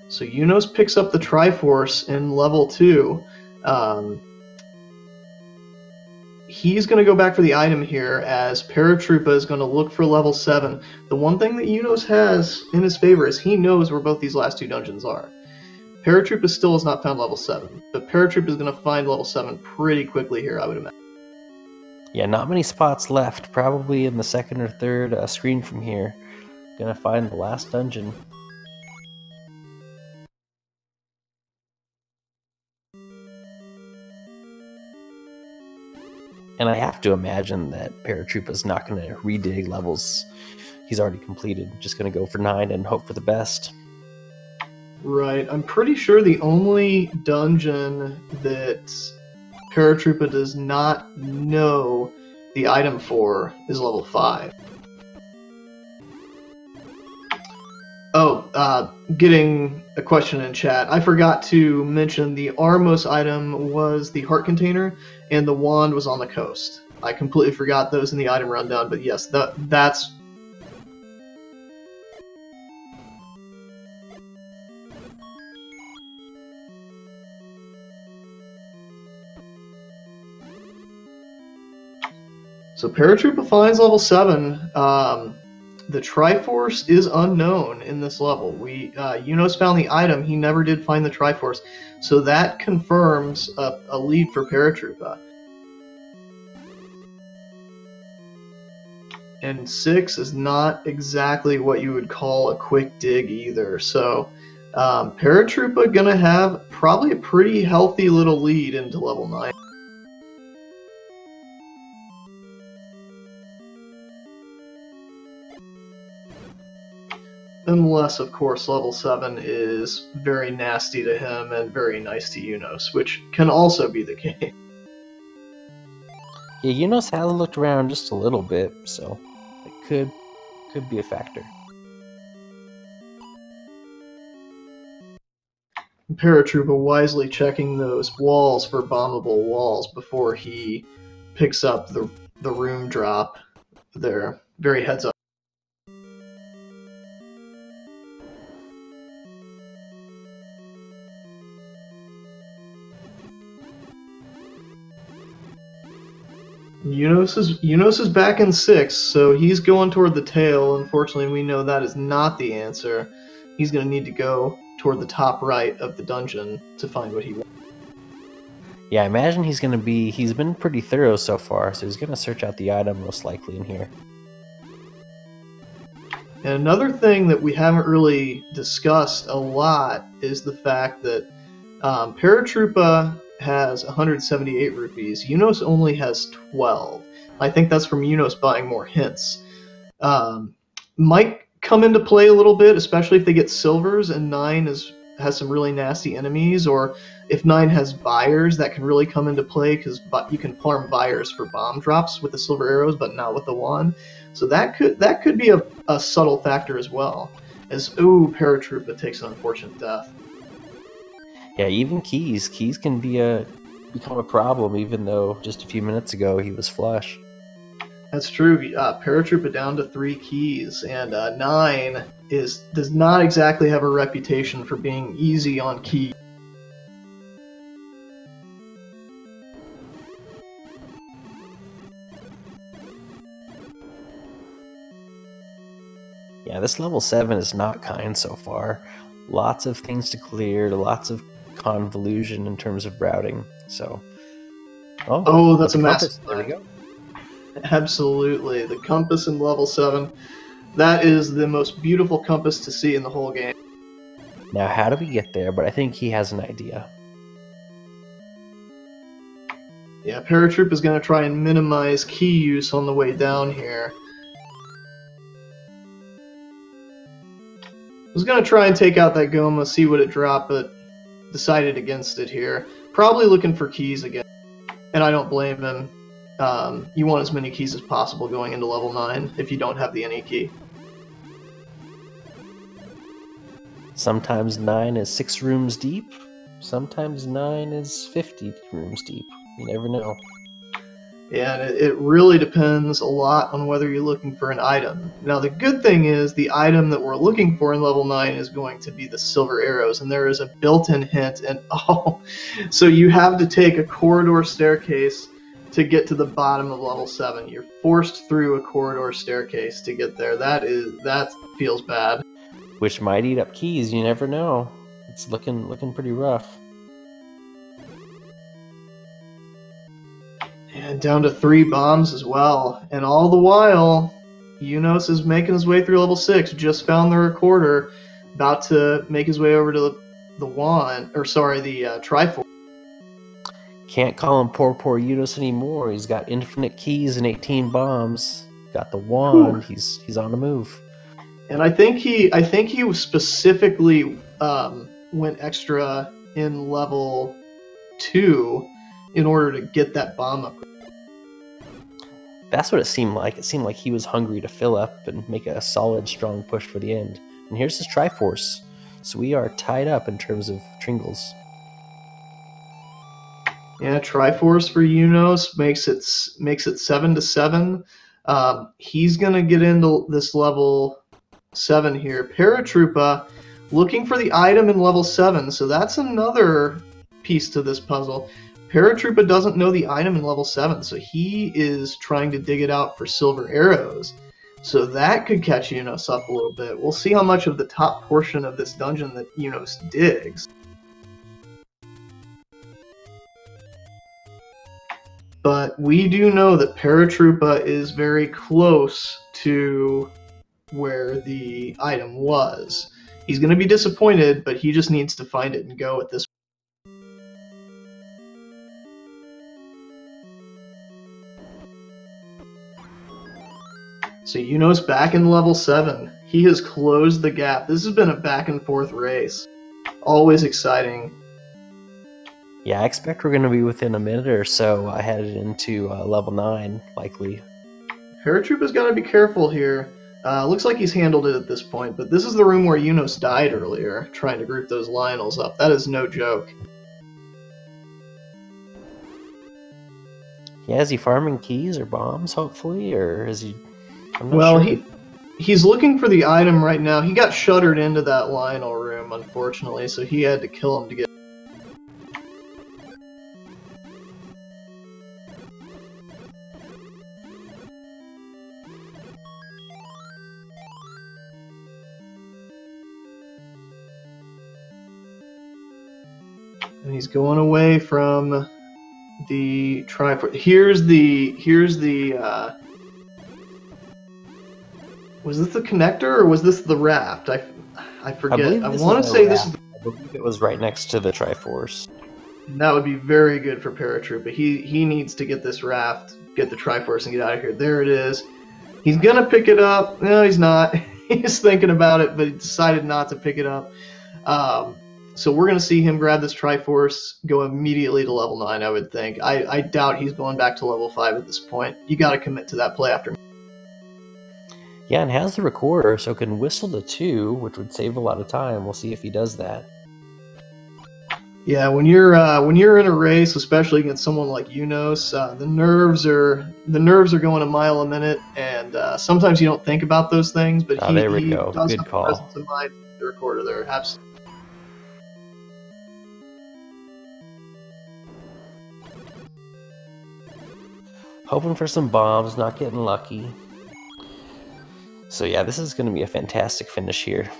So Eunos picks up the Triforce in level 2. He's going to go back for the item here, as Paratroopa is going to look for level 7. The one thing that Eunos has in his favor is he knows where both these last two dungeons are. Paratroopa still has not found level 7, but Paratroopa is going to find level 7 pretty quickly here, I would imagine. Yeah, not many spots left. Probably in the second or third screen from here. Gonna find the last dungeon. And I have to imagine that Paratroopa's not going to redig levels he's already completed. Just going to go for 9 and hope for the best. Right. I'm pretty sure the only dungeon that Paratroopa does not know the item for is level 5. Oh, getting a question in chat. I forgot to mention the Armos item was the heart container, and the wand was on the coast. I completely forgot those in the item rundown, but yes, that's... So Paratroopa finds level 7. The Triforce is unknown in this level. Eunos found the item, he never did find the Triforce, so that confirms a lead for Paratroopa. And 6 is not exactly what you would call a quick dig either, so Paratroopa gonna have probably a pretty healthy little lead into level 9. Unless, of course, level 7 is very nasty to him and very nice to Eunos, which can also be the case. Yeah, Eunos has looked around just a little bit, so it could be a factor. Paratroopa wisely checking those walls for bombable walls before he picks up the room drop there. Very heads up. Eunos is back in 6, so he's going toward the tail. Unfortunately, we know that is not the answer. He's going to need to go toward the top right of the dungeon to find what he wants. Yeah, I imagine he's been pretty thorough so far, so he's going to search out the item most likely in here. And another thing that we haven't really discussed a lot is the fact that Paratroopa has 178 rupees. Eunos only has 12. I think that's from Eunos buying more hints. Might come into play a little bit, especially if they get silvers and 9 has some really nasty enemies, or if 9 has buyers, that can really come into play because you can farm buyers for bomb drops with the silver arrows, but not with the wand. So that could be a subtle factor as well. As Paratroopa takes an unfortunate death. Yeah, even keys can become a problem, even though just a few minutes ago he was flush. That's true. Paratroopa down to 3 keys, and 9 does not exactly have a reputation for being easy on key. Yeah, this level 7 is not kind so far. Lots of things to clear, lots of convolution in terms of routing. So, that's a massive. There we go. Absolutely, the compass in level 7. That is the most beautiful compass to see in the whole game. Now, how do we get there? But I think he has an idea. Yeah, Paratroop is going to try and minimize key use on the way down here. I was going to try and take out that Goma, see what it dropped, but decided against it here. Probably looking for keys again, and I don't blame him. You want as many keys as possible going into level 9 if you don't have the NE key. Sometimes 9 is 6 rooms deep. Sometimes 9 is 50 rooms deep. You never know. Yeah, and it really depends a lot on whether you're looking for an item. Now, the good thing is the item that we're looking for in level 9 is going to be the silver arrows, and there is a built-in hint, and so you have to take a corridor staircase to get to the bottom of level 7. You're forced through a corridor staircase to get there. That feels bad. Which might eat up keys, you never know. It's looking pretty rough. And down to 3 bombs as well. And all the while, Eunos is making his way through level 6, just found the recorder, about to make his way over to the Triforce. Can't call him poor Eunos anymore. He's got infinite keys and 18 bombs. Got the wand. He's on the move. And I think he was specifically went extra in level 2 in order to get that bomb up. That's what it seemed like. It seemed like he was hungry to fill up and make a solid, strong push for the end. And here's his Triforce. So we are tied up in terms of Tringles. Yeah, Triforce for Eunos makes it 7-7. He's gonna get into this level 7 here. Paratroopa looking for the item in level 7, so that's another piece to this puzzle. Paratroopa doesn't know the item in level 7, so he is trying to dig it out for silver arrows. So that could catch Eunos up a little bit. We'll see how much of the top portion of this dungeon that Eunos digs. But we do know that Paratroopa is very close to where the item was. He's going to be disappointed, but he just needs to find it and go at this. So Eunos back in level 7. He has closed the gap. This has been a back and forth race. Always exciting. Yeah, I expect we're going to be within a minute or so headed into level 9, likely. Paratroopa's got to be careful here. Looks like he's handled it at this point, but this is the room where Eunos died earlier, trying to group those Lionels up. That is no joke. Yeah, is he farming keys or bombs, hopefully, or is he... Well, sure. He's looking for the item right now. He got shuttered into that Lionel room, unfortunately, so he had to kill him to get... And he's going away from the Triforce. Here's the was this the connector or was this the raft? I forget. I want to say this is. believe it was right next to the Triforce. And that would be very good for Paratroopa. He needs to get this raft, get the Triforce, and get out of here. There it is. He's going to pick it up. No, he's not. He's thinking about it, but he decided not to pick it up. So we're going to see him grab this Triforce, go immediately to level 9, I would think. I doubt he's going back to level 5 at this point. You got to commit to that play after. Yeah, and has the recorder, so can whistle to 2, which would save a lot of time. We'll see if he does that. Yeah, when you're in a race, especially against someone like Eunos, the nerves are going a mile a minute, and sometimes you don't think about those things. But there we go. Does Good have call. Presence of mind, the recorder there, absolutely. Hoping for some bombs, not getting lucky. So yeah, this is going to be a fantastic finish here.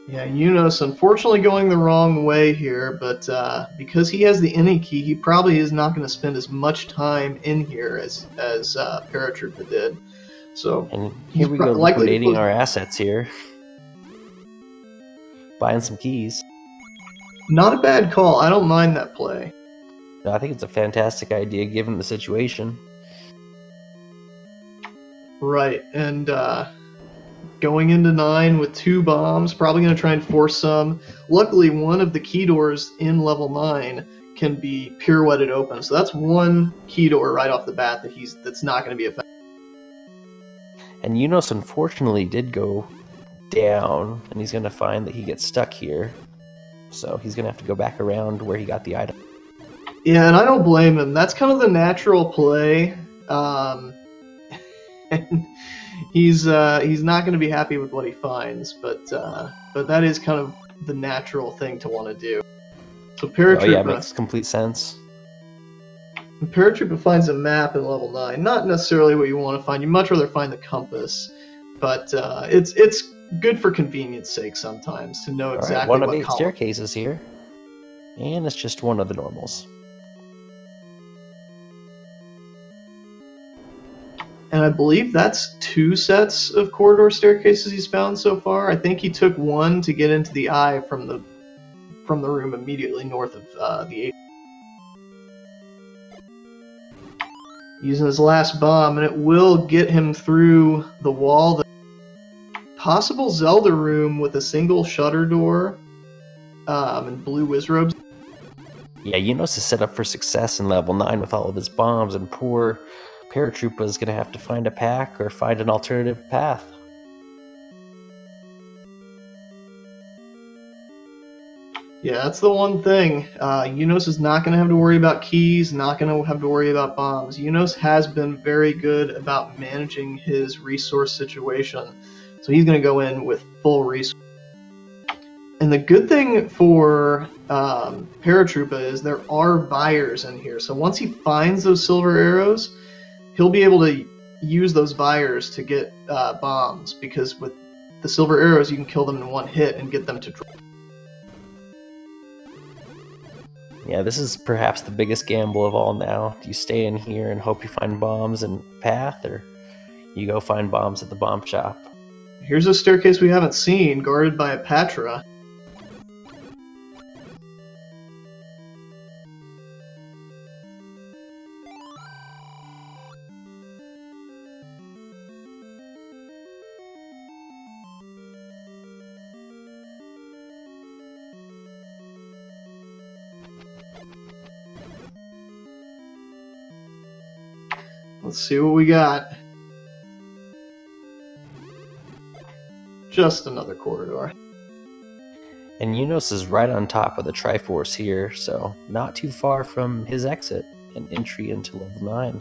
Yeah, Eunos unfortunately going the wrong way here, but because he has the any key, he probably is not going to spend as much time in here as Paratroopa did. So and here we go, liquidating our assets here. Buying some keys. Not a bad call. I don't mind that play. No, I think it's a fantastic idea given the situation. Right, and going into 9 with 2 bombs, probably going to try and force some. Luckily, one of the key doors in level 9 can be pirouetted open, so that's one key door right off the bat that's not going to be effective. And Eunos unfortunately did go down, and he's going to find that he gets stuck here. So he's going to have to go back around where he got the item. Yeah, and I don't blame him. That's kind of the natural play. And he's not going to be happy with what he finds, but that is kind of the natural thing to want to do. So Paratroopa, oh yeah, makes complete sense. Paratroopa finds a map in level 9. Not necessarily what you want to find. You much rather find the compass, but it's good for convenience sake sometimes to know exactly one of what 8 staircases here, and it's just one of the normals. And I believe that's 2 sets of corridor staircases he's found so far. I think he took one to get into the eye from the room immediately north of the 8. Using his last bomb, and it will get him through the wall. The possible Zelda room with a single shutter door and blue wizrobes. Yeah, Eunos is set up for success in level 9 with all of his bombs, and poor Paratroopa is going to have to find a pack or find an alternative path. Yeah, that's the one thing. Eunos is not going to have to worry about keys, not going to have to worry about bombs. Eunos has been very good about managing his resource situation, so he's going to go in with full resource. And the good thing for Paratroopa is there are buyers in here, so once he finds those silver arrows, he'll be able to use those buyers to get bombs, because with the silver arrows you can kill them in one hit and get them to drop. Yeah, this is perhaps the biggest gamble of all now. Do you stay in here and hope you find bombs and path, or you go find bombs at the bomb shop? Here's a staircase we haven't seen, guarded by a Patra. Let's see what we got. Just another corridor. And Eunos is right on top of the Triforce here, so not too far from his exit and entry into level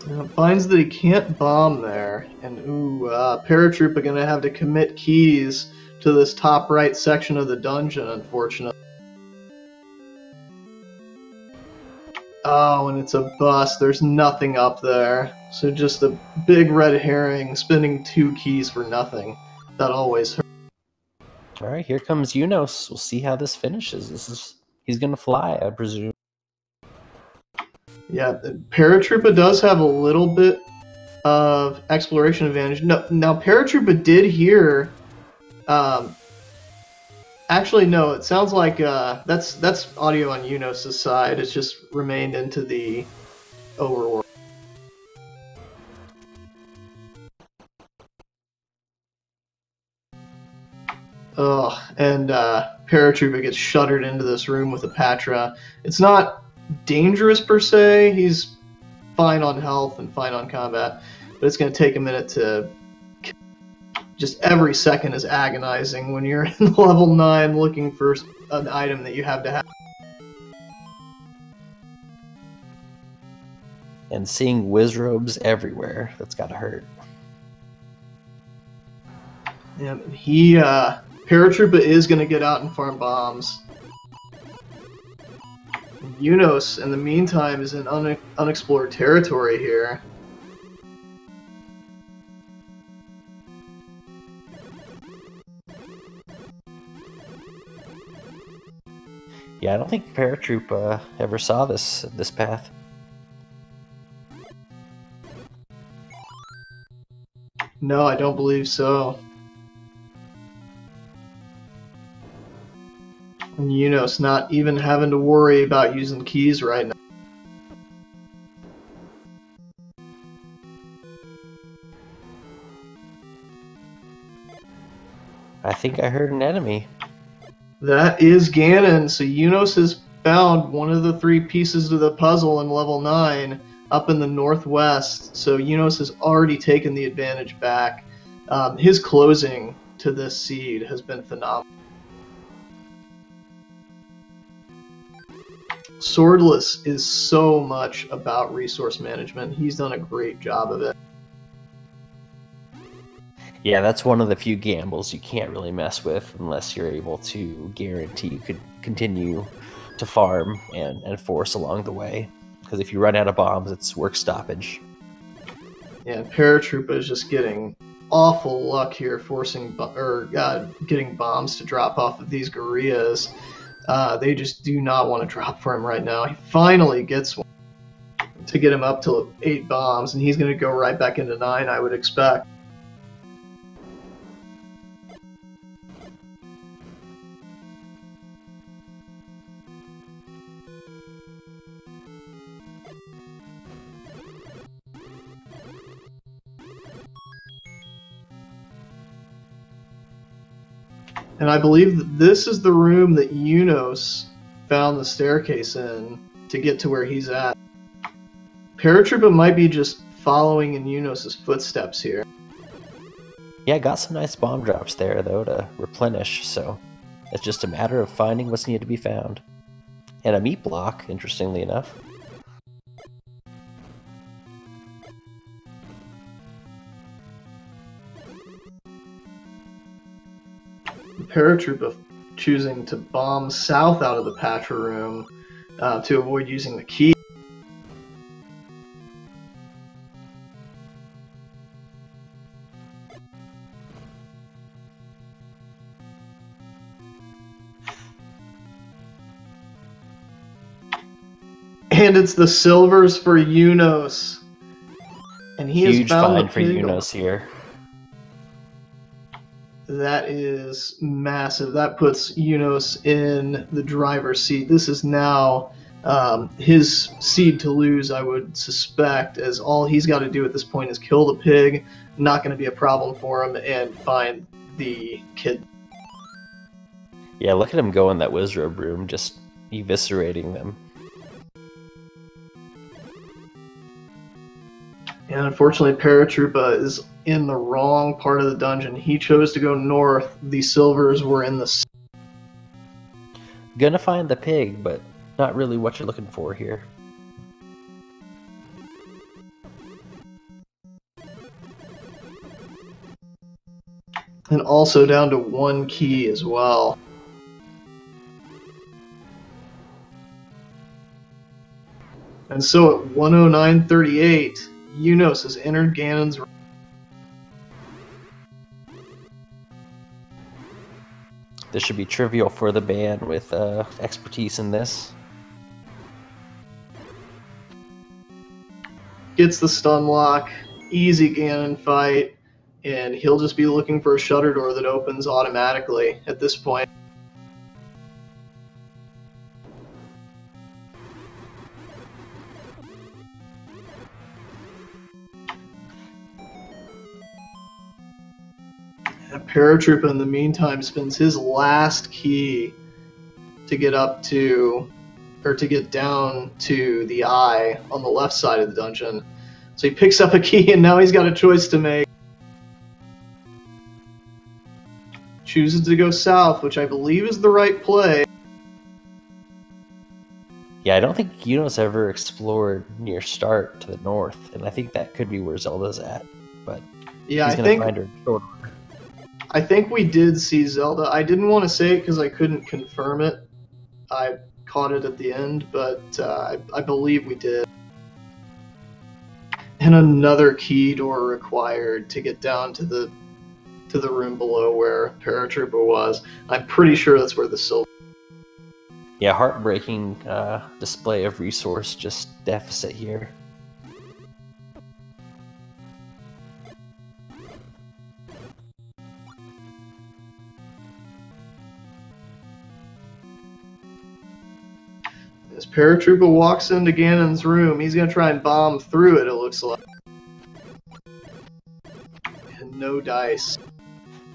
9. Finds that he can't bomb there, and Paratroopa gonna have to commit keys to this top right section of the dungeon, unfortunately. Oh, and it's a bust. There's nothing up there. So just a big red herring, spending 2 keys for nothing. That always hurts. Alright, here comes Eunos. We'll see how this finishes. He's gonna fly, I presume. Yeah, Paratroopa does have a little bit of exploration advantage. No, now Paratroopa did hear Actually, no. It sounds like that's audio on Eunos' side. It's just remained into the overworld. Ugh, and Paratroopa gets shuttered into this room with a Patra. It's not dangerous per se. He's fine on health and fine on combat, but it's going to take a minute to. Just every second is agonizing when you're in level 9 looking for an item that you have to have. And seeing wizrobes everywhere, that's gotta hurt. Yeah, Paratroopa is going to get out and farm bombs. Eunos, in the meantime, is in unexplored territory here. Yeah, I don't think Paratroopa ever saw this path. No, I don't believe so. And Eunos not even having to worry about using keys right now. I think I heard an enemy. That is Ganon, so Eunos has found one of the 3 pieces to the puzzle in level 9 up in the northwest, so Eunos has already taken the advantage back. His closing to this seed has been phenomenal. Swordless is so much about resource management. He's done a great job of it. Yeah, that's one of the few gambles you can't really mess with unless you're able to guarantee you could continue to farm and force along the way. Because if you run out of bombs, it's work stoppage. Yeah, Paratroopa is just getting awful luck here, getting bombs to drop off of these gorillas. They just do not want to drop for him right now. He finally gets one to get him up to 8 bombs, and he's going to go right back into 9, I would expect. And I believe that this is the room that Eunos found the staircase in to get to where he's at. Paratroopa might be just following in Eunos' footsteps here. Yeah, got some nice bomb drops there, though, to replenish, so it's just a matter of finding what's needed to be found. And a meat block, interestingly enough. Paratroopa choosing to bomb south out of the Patra room to avoid using the key. And it's the silvers for Eunos. And he Huge has found find the for Eunos here. That is massive. That puts Eunos in the driver's seat. This is now his seed to lose, I would suspect, as all he's got to do at this point is kill the pig. Not going to be a problem for him, and find the kid. Yeah, look at him go in that wizard room, just eviscerating them. And unfortunately, Paratroopa is in the wrong part of the dungeon. He chose to go north. The silvers were in the... Gonna find the pig, but not really what you're looking for here. And also down to 1 key as well. And so at 109.38, Eunos has entered Ganon's... This should be trivial for the band with expertise in this. Gets the stun lock, easy Ganon fight, and he'll just be looking for a shutter door that opens automatically at this point. And Paratroopa, in the meantime, spends his last key to get up to, or to get down to the eye on the left side of the dungeon. So he picks up a key, and now he's got a choice to make. Chooses to go south, which I believe is the right play. Yeah, I don't think Eunos ever explored near Start to the north, and I think that could be where Zelda's at. But yeah, he's going to find her short. I think we did see Zelda. I didn't want to say it because I couldn't confirm it. I caught it at the end, but I believe we did. And another key door required to get down to the room below where Paratroopa was. I'm pretty sure that's where the silver. Yeah, heartbreaking display of resource just deficit here. As Paratroopa walks into Ganon's room, he's going to try and bomb through it, it looks like. And no dice.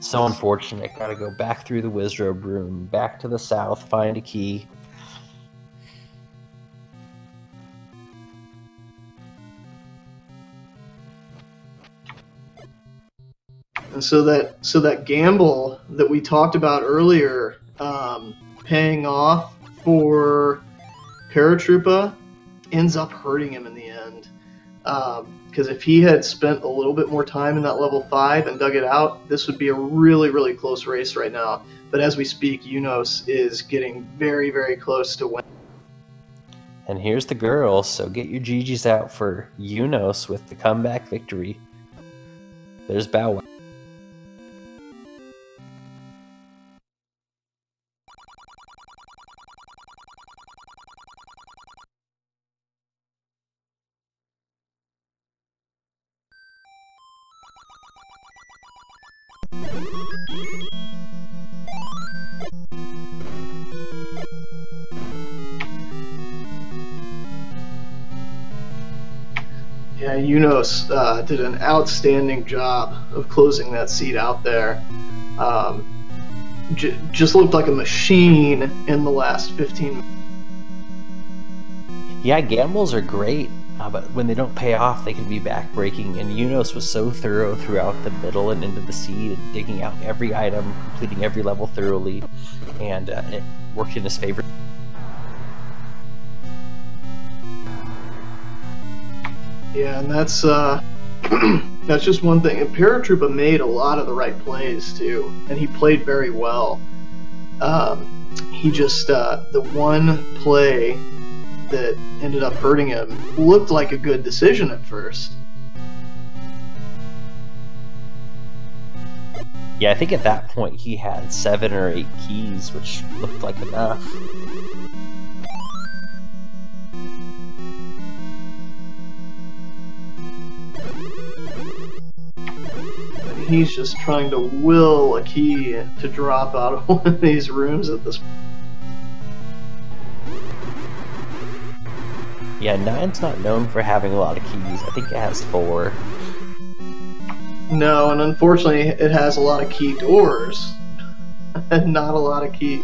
So unfortunate. Gotta go back through the Wizrobe room, back to the south, find a key. And so that gamble that we talked about earlier, paying off for Paratroopa, ends up hurting him in the end. Because if he had spent a little bit more time in that level 5 and dug it out, this would be a really, really close race right now. But as we speak, Eunos is getting very, very close to winning. And here's the girls, so get your GGs out for Eunos with the comeback victory. There's Bow Wow. Yeah, Eunos did an outstanding job of closing that seat out there. Just looked like a machine in the last 15 minutes. Yeah, gambles are great, but when they don't pay off, they can be backbreaking. And Eunos was so thorough throughout the middle and into the seed, and digging out every item, completing every level thoroughly, and it worked in his favor. Yeah, and that's that's just one thing. And Paratroopa made a lot of the right plays too, and he played very well. He just the one play that ended up hurting him looked like a good decision at first. Yeah, I think at that point he had 7 or 8 keys, which looked like enough. He's just trying to will a key to drop out of one of these rooms at this point. Yeah, 9's not known for having a lot of keys. I think it has 4. No, and unfortunately it has a lot of key doors and not a lot of keys.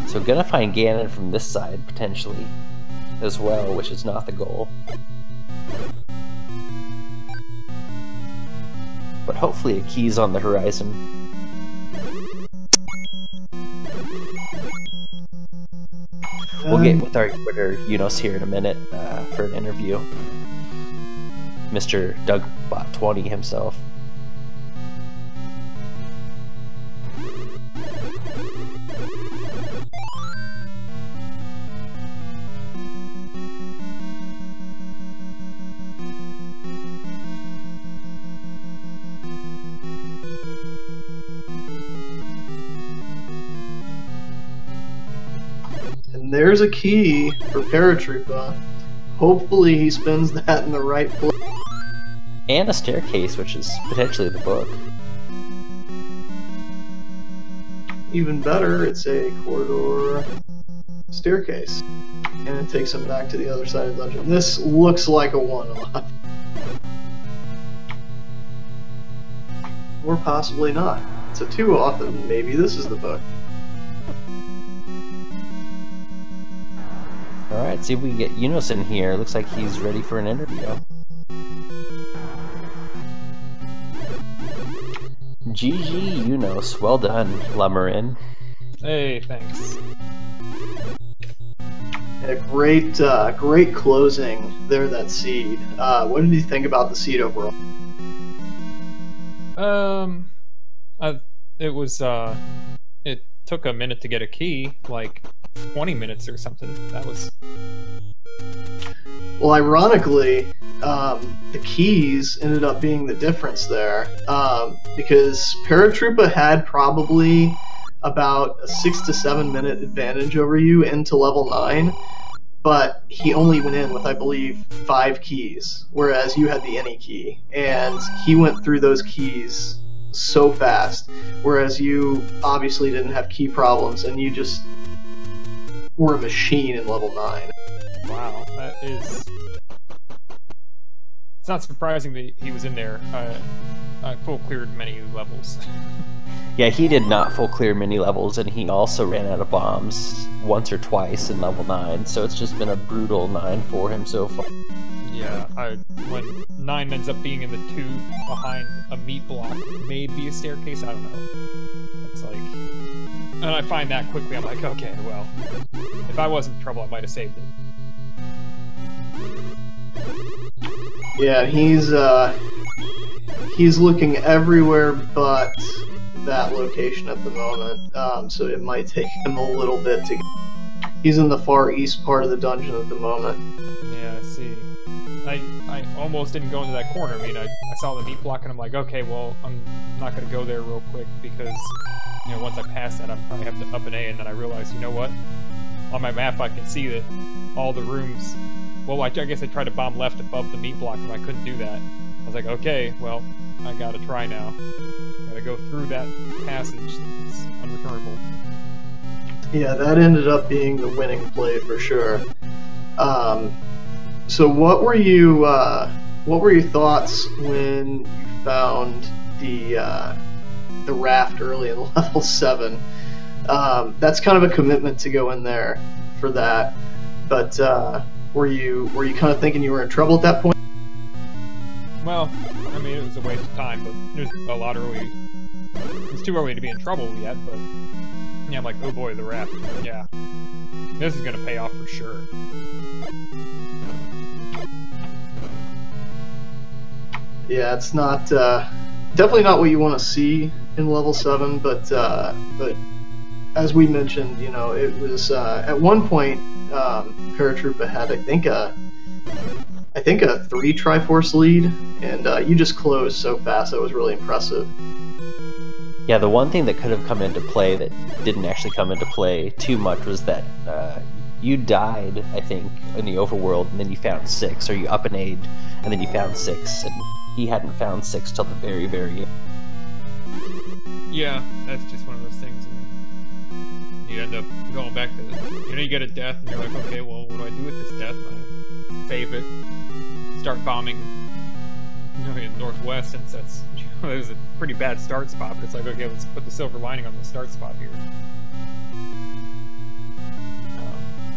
So gonna find Ganon from this side, potentially, as well, which is not the goal. But hopefully a key's on the horizon. We'll get with our Eunos here in a minute for an interview. Mr. DougBot20 himself. There's a key for Paratroopa. Hopefully he spends that in the right place. And a staircase, which is potentially the book. Even better, it's a corridor staircase. And it takes him back to the other side of the dungeon. This looks like a one-off. or possibly not. So too often, maybe this is the book. Alright, see if we can get Eunos in here. Looks like he's ready for an interview. GG Eunos, well done, Lummerin. Hey, thanks. A great closing there, that seed. What did you think about the seed overall? It took a minute to get a key, like 20 minutes or something. That was... Well, ironically, the keys ended up being the difference there, because Paratroopa had probably about a 6 to 7 minute advantage over you into level 9, but he only went in with, I believe, 5 keys, whereas you had the any key, and he went through those keys so fast, whereas you obviously didn't have key problems, and you just were a machine in level 9. Wow, that is... It's not surprising that he was in there. I full cleared many levels. Yeah, he did not full clear many levels, and he also ran out of bombs once or twice in level 9, so it's just been a brutal 9 for him so far. Yeah, when 9 ends up being in the 2 behind a meat block, maybe a staircase, I don't know. It's like... And I find that quickly, I'm like, okay, well, if I was in trouble, I might have saved it. Yeah, he's looking everywhere but that location at the moment, so it might take him a little bit to get... He's in the far east part of the dungeon at the moment. Yeah, I see. I almost didn't go into that corner. I mean, I saw the meat block and I'm like, okay, well, I'm not going to go there real quick because, you know, once I pass that, I probably have to up an A, and then I realized, you know what? On my map, I can see that all the rooms... Well, I guess I tried to bomb left above the meat block, and I couldn't do that. I was like, okay, well, I gotta try now. Gotta go through that passage. It's unreturnable. Yeah, that ended up being the winning play for sure. So what were your thoughts when you found the raft early in level 7? That's kind of a commitment to go in there for that, but were you kind of thinking you were in trouble at that point? Well, I mean, it was a waste of time, but there's a lot early. It's too early to be in trouble yet, but yeah, I'm like, oh boy, the raft. Yeah, this is gonna pay off for sure. Yeah, it's not definitely not what you want to see in level 7, but as we mentioned, you know, it was at one point Paratroopa had I think a 3 Triforce lead, and you just closed so fast. That was really impressive. Yeah, the one thing that could have come into play that didn't actually come into play too much was that you died, I think, in the overworld, and then you found 6, or you up and A'd, and then you found 6, and he hadn't found 6 till the very, very end. Yeah, that's just one of those things. I mean, you end up going back to, you know, you get a death, and you're like, okay, well, what do I do with this death? I save it, start bombing, you know, in Northwest, since that's, you know, it was a pretty bad start spot, but it's like, okay, let's put the silver lining on the start spot here.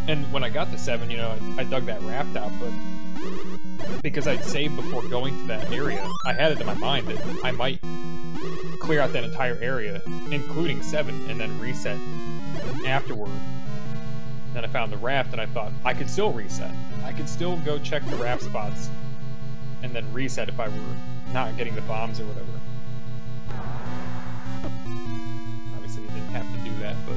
And when I got to 7, you know, I dug that raft out, but because I'd saved before going to that area, I had it in my mind that I might clear out that entire area, including 7, and then reset afterward. Then I found the raft, and I thought, I could still reset. I could still go check the raft spots, and then reset if I were not getting the bombs or whatever. Obviously, I didn't have to do that, but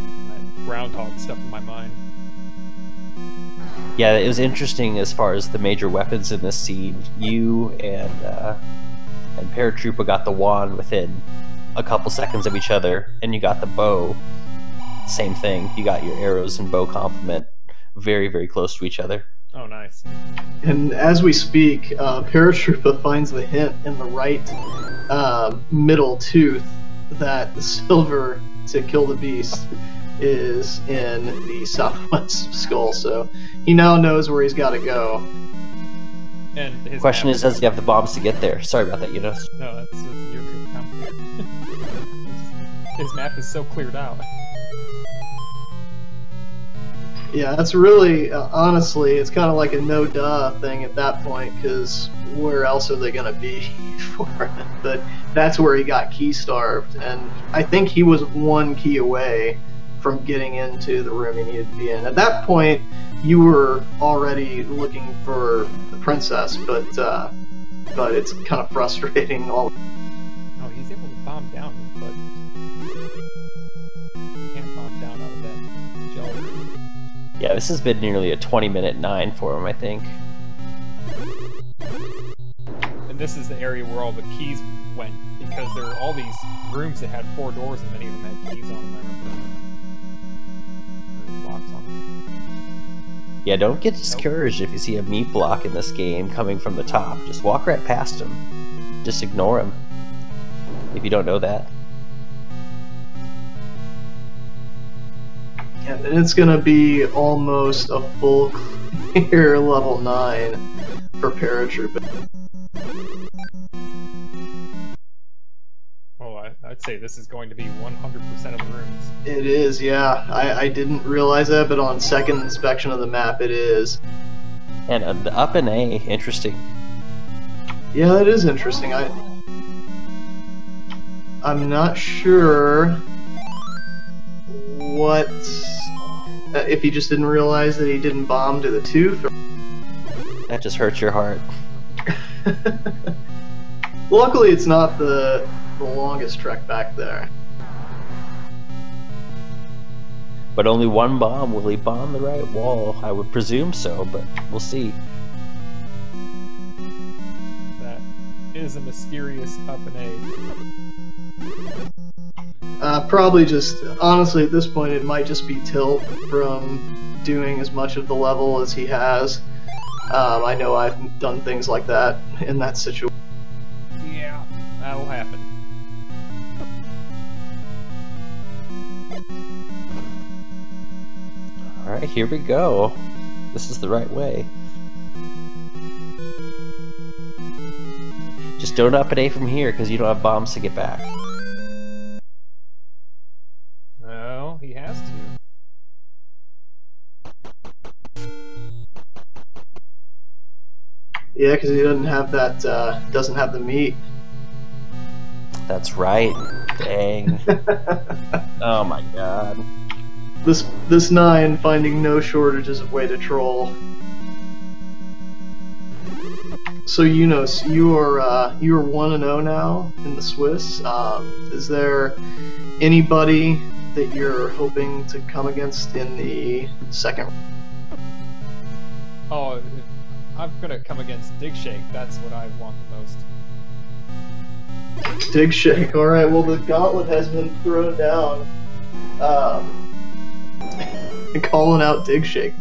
I groundhog stuff in my mind. Yeah, it was interesting as far as the major weapons in this seed. You and Paratroopa got the wand within a couple seconds of each other, and you got the bow. Same thing. You got your arrows and bow complement very, very close to each other. Oh, nice. And as we speak, Paratroopa finds the hint in the right middle tooth that the silver to kill the beast is in the southwest skull, so he now knows where he's got to go. And his Question map is, does he have the bombs to get there? Sorry about that, Eunos. No, that's your commentator. His map is so cleared out. Yeah, that's really, honestly, it's kind of like a no-duh thing at that point, because where else are they going to be for it? But that's where he got key-starved, and I think he was one key away from getting into the room he needed to be in. At that point, you were already looking for the princess, but it's kind of frustrating. Oh, he's able to bomb down, but he can't bomb down out of that gel room. Yeah, this has been nearly a 20-minute 9 for him, I think. And this is the area where all the keys went, because there are all these rooms that had 4 doors and many of them had keys on them, I remember. Or locks on them. Yeah, don't get discouraged if you see a meat block in this game coming from the top. Just walk right past him. Just ignore him. If you don't know that. yeah, and it's going to be almost a full clear level 9 for Paratroopa. Oh, I'd say this is going to be 100% of the rooms. It is, yeah. I didn't realize that, but on second inspection of the map, it is. And the up and A, interesting. Yeah, that is interesting. I'm not sure what if he just didn't realize that he didn't bomb to the tooth. Or... That just hurts your heart. Luckily, it's not the longest trek back there. But only one bomb. Will he bomb the right wall? I would presume so, but we'll see. That is a mysterious up and A. Probably just, honestly, at this point, it might just be tilt from doing as much of the level as he has. I know I've done things like that in that situation. Yeah, that'll happen. Alright, here we go. This is the right way. Just don't up and A from here, because you don't have bombs to get back. Well, he has to. Yeah, because he doesn't have that, doesn't have the meat. That's right. Dang. Oh my god. This 9 finding no shortages of way to troll. So Eunos, you are 1-0 now in the Swiss. Is there anybody that you're hoping to come against in the second? Oh, I'm gonna come against Dig Shake. That's what I want the most. Dig Shake. All right. Well, the gauntlet has been thrown down. Calling out Dig Shake.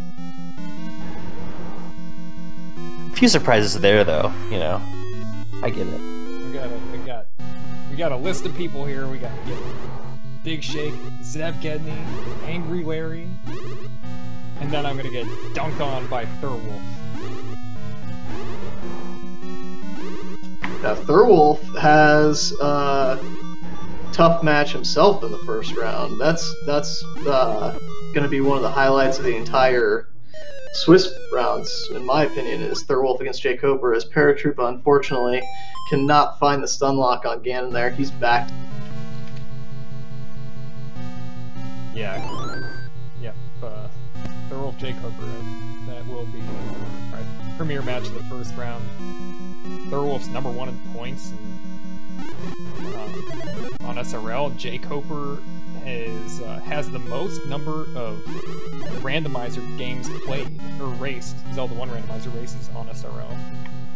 A few surprises there, though. You know, I get it. We got a list of people here. We got Dig Shake, Zeb Gedney, Angry Larry, and then I'm gonna get dunked on by Thurwolf. Now, Thurwolf has a tough match himself in the first round. That's going to be one of the highlights of the entire Swiss rounds, in my opinion, is Thurwolf against Jay Coper, as Paratroopa, unfortunately, cannot find the stun lock on Ganon there. He's back. Yeah. Yep. Thurwolf Jay Coper. That will be our premier match of the first round. Thurwolf's #1 in points, and on SRL, Jay Coper has the most number of randomizer games played, or raced, Zelda 1 randomizer races on SRL.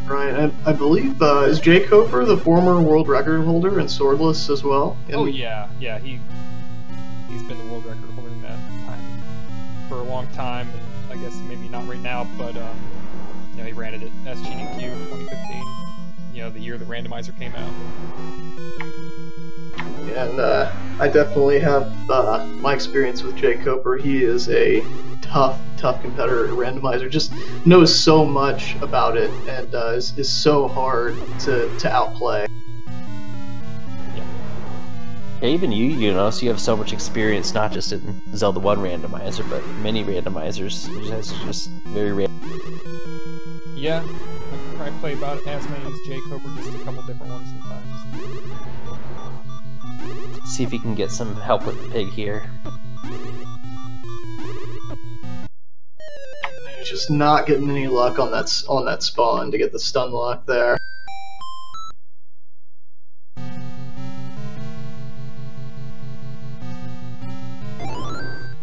Right, I believe, is Jay Coper the former world record holder in Swordless as well? Oh yeah, he's been the world record holder in that time for a long time, and I guess maybe not right now, but he ran it at SGDQ 2015, the year the randomizer came out. And I definitely have my experience with Jay Coper. He is a tough tough competitor at Randomizer. Just knows so much about it and is so hard to outplay. Yeah, even you know, so you have so much experience, not just in Zelda 1 Randomizer, but many randomizers. It's just very rare. Yeah, I probably play about as many as Jacob, or just a couple different ones sometimes. See if you can get some help with the pig here. Just not getting any luck on that spawn to get the stun lock there.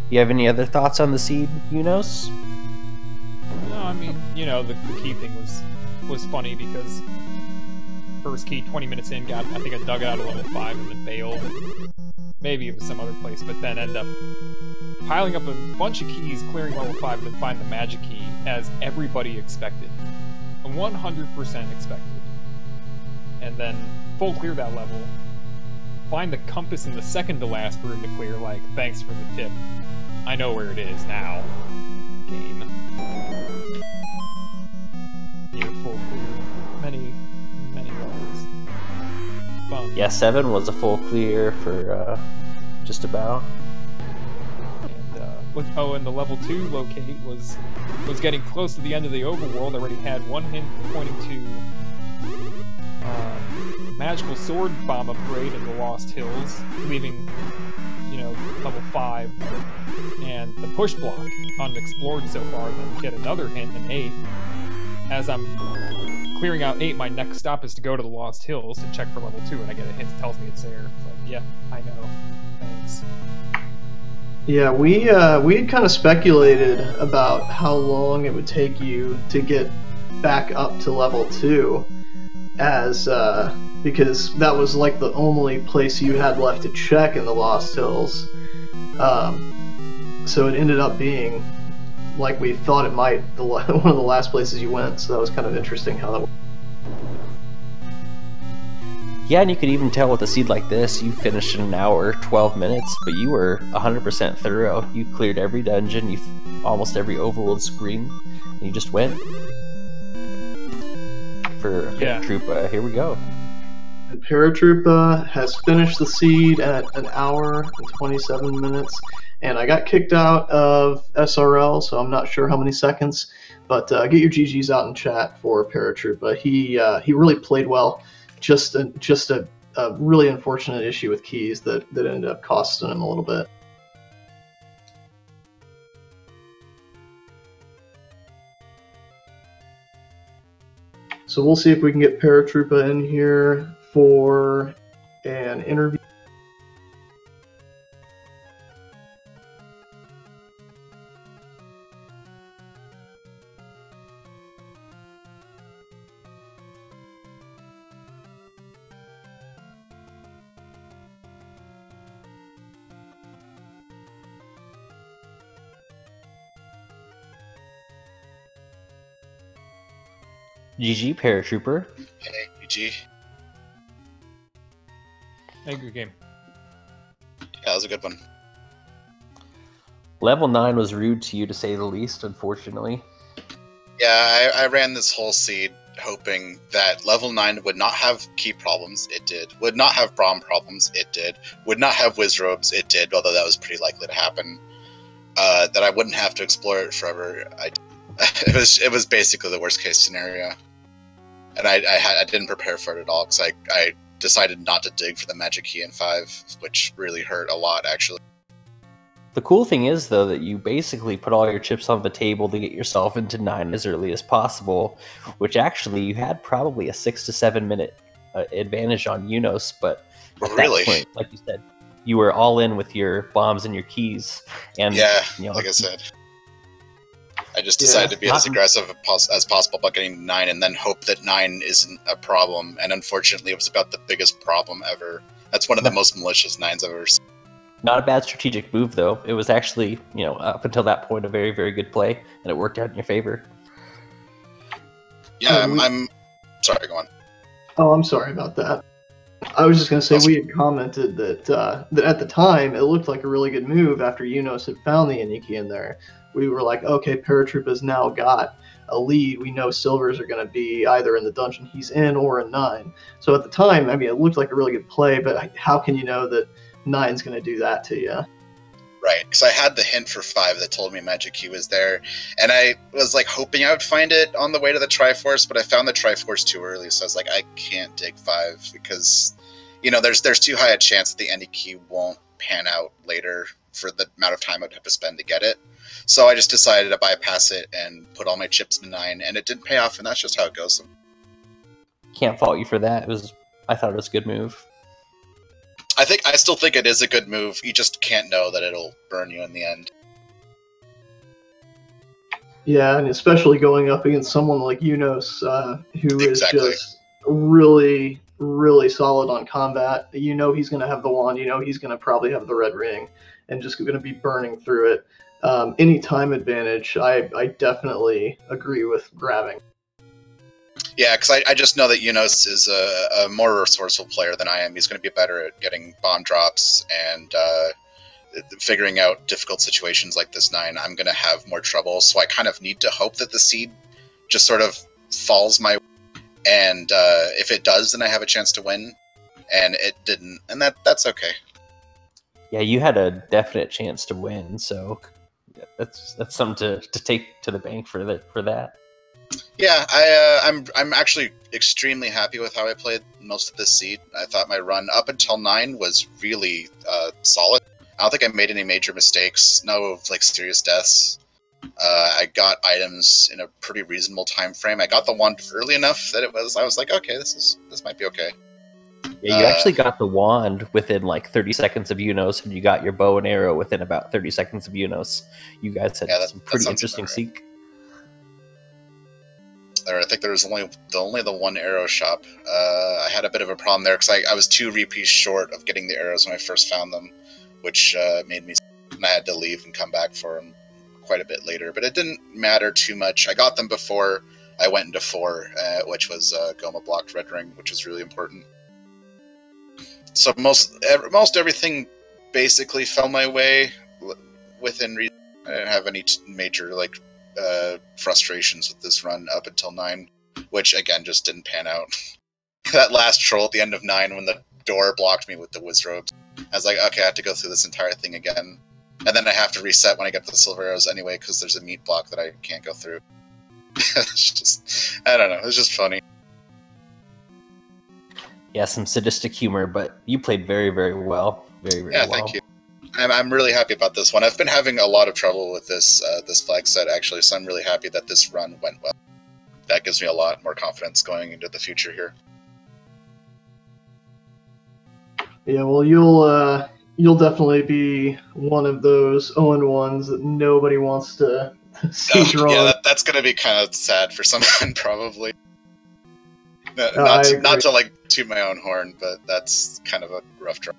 You have any other thoughts on the seed, Eunos? No, I mean, you know, the key thing was funny because first key 20 minutes in, I think I dug it out of level 5 and then bailed. Maybe it was some other place, but then end up piling up a bunch of keys, clearing level 5, and then find the magic key, as everybody expected. 100% expected. And then full clear that level, find the compass in the second to last room to clear, like, thanks for the tip. I know where it is now. Game. Near full clear. Many levels. Fun. Yeah, 7 was a full clear for just about. And the level 2 locate was getting close to the end of the overworld. I already had one hint pointing to magical sword bomb upgrade in the Lost Hills, leaving, you know, level 5, and the push block unexplored so far. Then get another hint in 8. As I'm clearing out 8, my next stop is to go to the Lost Hills to check for level 2, and I get a hint that tells me it's there. It's like, yeah, I know. Thanks. Yeah, we had kind of speculated about how long it would take you to get back up to level 2, as because that was like the only place you had left to check in the Lost Hills. So it ended up being like we thought it might, one of the last places you went. So that was kind of interesting how that worked. Yeah, and you could even tell with a seed like this, you finished in an hour, 12 minutes, but you were 100% thorough. You cleared every dungeon, almost every overworld screen, and you just went for Paratroopa. Here we go. And Paratroopa has finished the seed at an hour and 27 minutes, and I got kicked out of SRL, so I'm not sure how many seconds, but get your GGs out in chat for Paratroopa. He really played well. Just a really unfortunate issue with keys that ended up costing him a little bit. So we'll see if we can get Paratroopa in here for an interview. GG, Paratrooper. Hey, GG. Hey, good game. Yeah, that was a good one. Level 9 was rude to you, to say the least, unfortunately. Yeah, I ran this whole seed hoping that level 9 would not have key problems. It did. Would not have bomb problems. It did. Would not have whiz robes. It did, although that was pretty likely to happen. That I wouldn't have to explore it forever. It was basically the worst case scenario, and I didn't prepare for it at all, because I decided not to dig for the magic key in 5, which really hurt a lot, actually. The cool thing is, though, that you basically put all your chips on the table to get yourself into 9 as early as possible, which actually you had probably a 6 to 7 minute advantage on Eunos, but at that point, like you said, you were all in with your bombs and your keys. And yeah, you know, like I said, I just decided to be as aggressive as possible about getting 9, and then hope that 9 isn't a problem. And unfortunately, it was about the biggest problem ever. That's one of the most malicious 9s I've ever seen. Not a bad strategic move, though. It was actually, you know, up until that point, a very, very good play, and it worked out in your favor. Yeah, I'm sorry, go on. Oh, I'm sorry about that. I was just going to say, we had commented that that at the time, it looked like a really good move after Eunos had found the Iniki in there. we were like, okay, Paratroopa's now got a lead. We know silvers are going to be either in the dungeon he's in or in 9. So at the time, I mean, it looked like a really good play, but how can you know that 9's going to do that to you? Right, because I had the hint for 5 that told me Magic Key was there, and I was like hoping I would find it on the way to the Triforce, but I found the Triforce too early, so I was like, I can't dig 5 because, you know, there's too high a chance that the Any Key won't pan out later for the amount of time I'd have to spend to get it. So I just decided to bypass it and put all my chips in 9, and it didn't pay off, and that's just how it goes. Can't fault you for that. I thought it was a good move. I still think it is a good move. You just can't know that it'll burn you in the end. Yeah, and especially going up against someone like Eunos, who Exactly. is just really, really solid on combat. You know he's going to have the wand. You know he's going to probably have the red ring, and just going to be burning through it. Any time advantage, I definitely agree with grabbing. Yeah, because I just know that Eunos is a more resourceful player than I am. He's going to be better at getting bomb drops and figuring out difficult situations like this 9. I'm going to have more trouble, so I kind of need to hope that the seed just sort of falls my way. And if it does, then I have a chance to win. And it didn't, and that's okay. Yeah, you had a definite chance to win, so that's something to take to the bank for that. Yeah, I'm actually extremely happy with how I played most of this seed. I thought my run up until 9 was really solid. I don't think I made any major mistakes. No like serious deaths. I got items in a pretty reasonable time frame. I got the wand early enough that I was like, okay, this might be okay. Yeah, you actually got the wand within like 30 seconds of Eunos, and you got your bow and arrow within about 30 seconds of Eunos. You guys had some pretty interesting seek. I think there was only the one arrow shop. I had a bit of a problem there because I was 2 repeats short of getting the arrows when I first found them, which made me. And I had to leave and come back for them quite a bit later. But it didn't matter too much. I got them before I went into 4, which was Goma blocked red ring, which was really important. So most everything basically fell my way within reason. I didn't have any major frustrations with this run up until 9, which again just didn't pan out. That last troll at the end of 9 when the door blocked me with the Wizrobes, I was like, okay, I have to go through this entire thing again, and then I have to reset when I get to the silver arrows anyway because there's a meat block that I can't go through. It's just, I don't know, it was just funny. Yeah, some sadistic humor, but you played very, very well. Very, very well. Yeah, thank you. I'm really happy about this one. I've been having a lot of trouble with this flag set, actually, so I'm really happy that this run went well. That gives me a lot more confidence going into the future here. Yeah, well, you'll definitely be one of those 0-1s that nobody wants to see drawn. Yeah, that's going to be kind of sad for someone, probably. Not to like toot my own horn, but that's kind of a rough draw.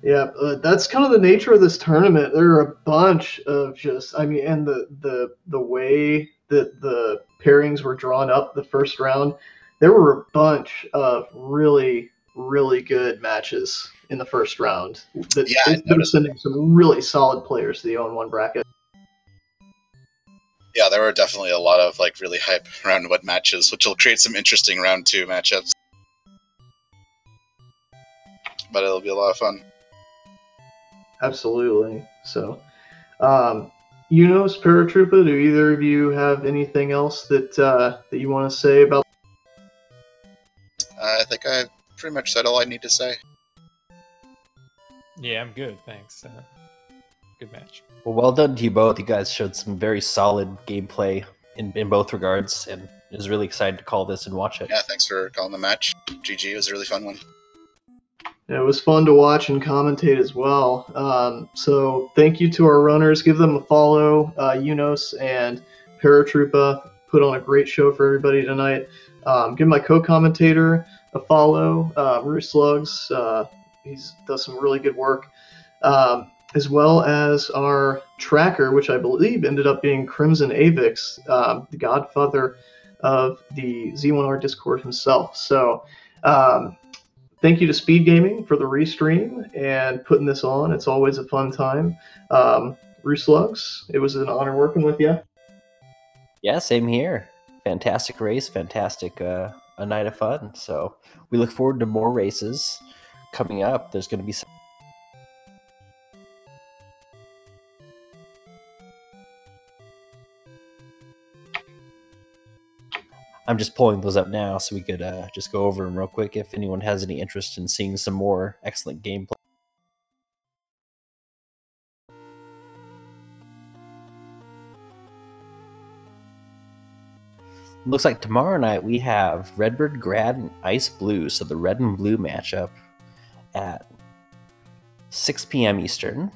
Yeah, that's kind of the nature of this tournament. There are a bunch of and the way that the pairings were drawn up the first round, there were a bunch of really, really good matches in the first round. That are sending some really solid players to the 0-1 bracket. Yeah, there were definitely a lot of really hype round 1 matches, which will create some interesting round 2 matchups. But it'll be a lot of fun. Absolutely. So, Eunos, Paratroopa, do either of you have anything else that you want to say about? I think I pretty much said all I need to say. Yeah, I'm good, thanks. Good match. Well done to you both. You guys showed some very solid gameplay in both regards, and I was really excited to call this and watch it. Yeah, thanks for calling the match. GG, it was a really fun one. Yeah, it was fun to watch and commentate as well. So thank you to our runners. Give them a follow. Eunos and Paratroopa put on a great show for everybody tonight. Give my co-commentator a follow, Root Slugs. He does some really good work. As well as our tracker, which I believe ended up being Crimson Avix, the godfather of the Z1R Discord himself. So thank you to Speed Gaming for the restream and putting this on. It's always a fun time. Slugs. It was an honor working with you. Yeah, same here. Fantastic race, fantastic a night of fun. So we look forward to more races coming up. There's going to be some. I'm just pulling those up now so we could just go over them real quick if anyone has any interest in seeing some more excellent gameplay. Looks like tomorrow night we have Redbird Grad and Ice Blue, so the red and blue matchup at 6 p.m. Eastern.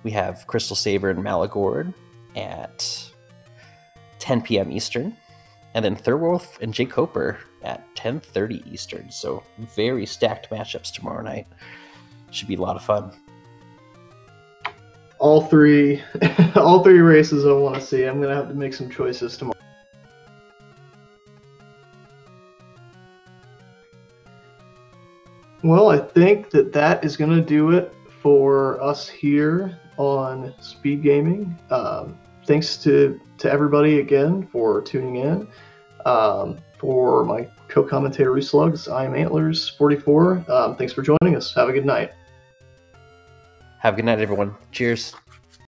We have Crystal Saber and Malagord at 10 p.m. Eastern. And then Thurwolf and Jake Hoper at 10:30 Eastern. So very stacked matchups tomorrow night. Should be a lot of fun. All three races I want to see. I'm gonna have to make some choices tomorrow. Well, I think that is going to do it for us here on Speed Gaming. Thanks to everybody again for tuning in. For my co-commentator Slugs, I'm Antlers44. Thanks for joining us. Have a good night. Have a good night, everyone. Cheers.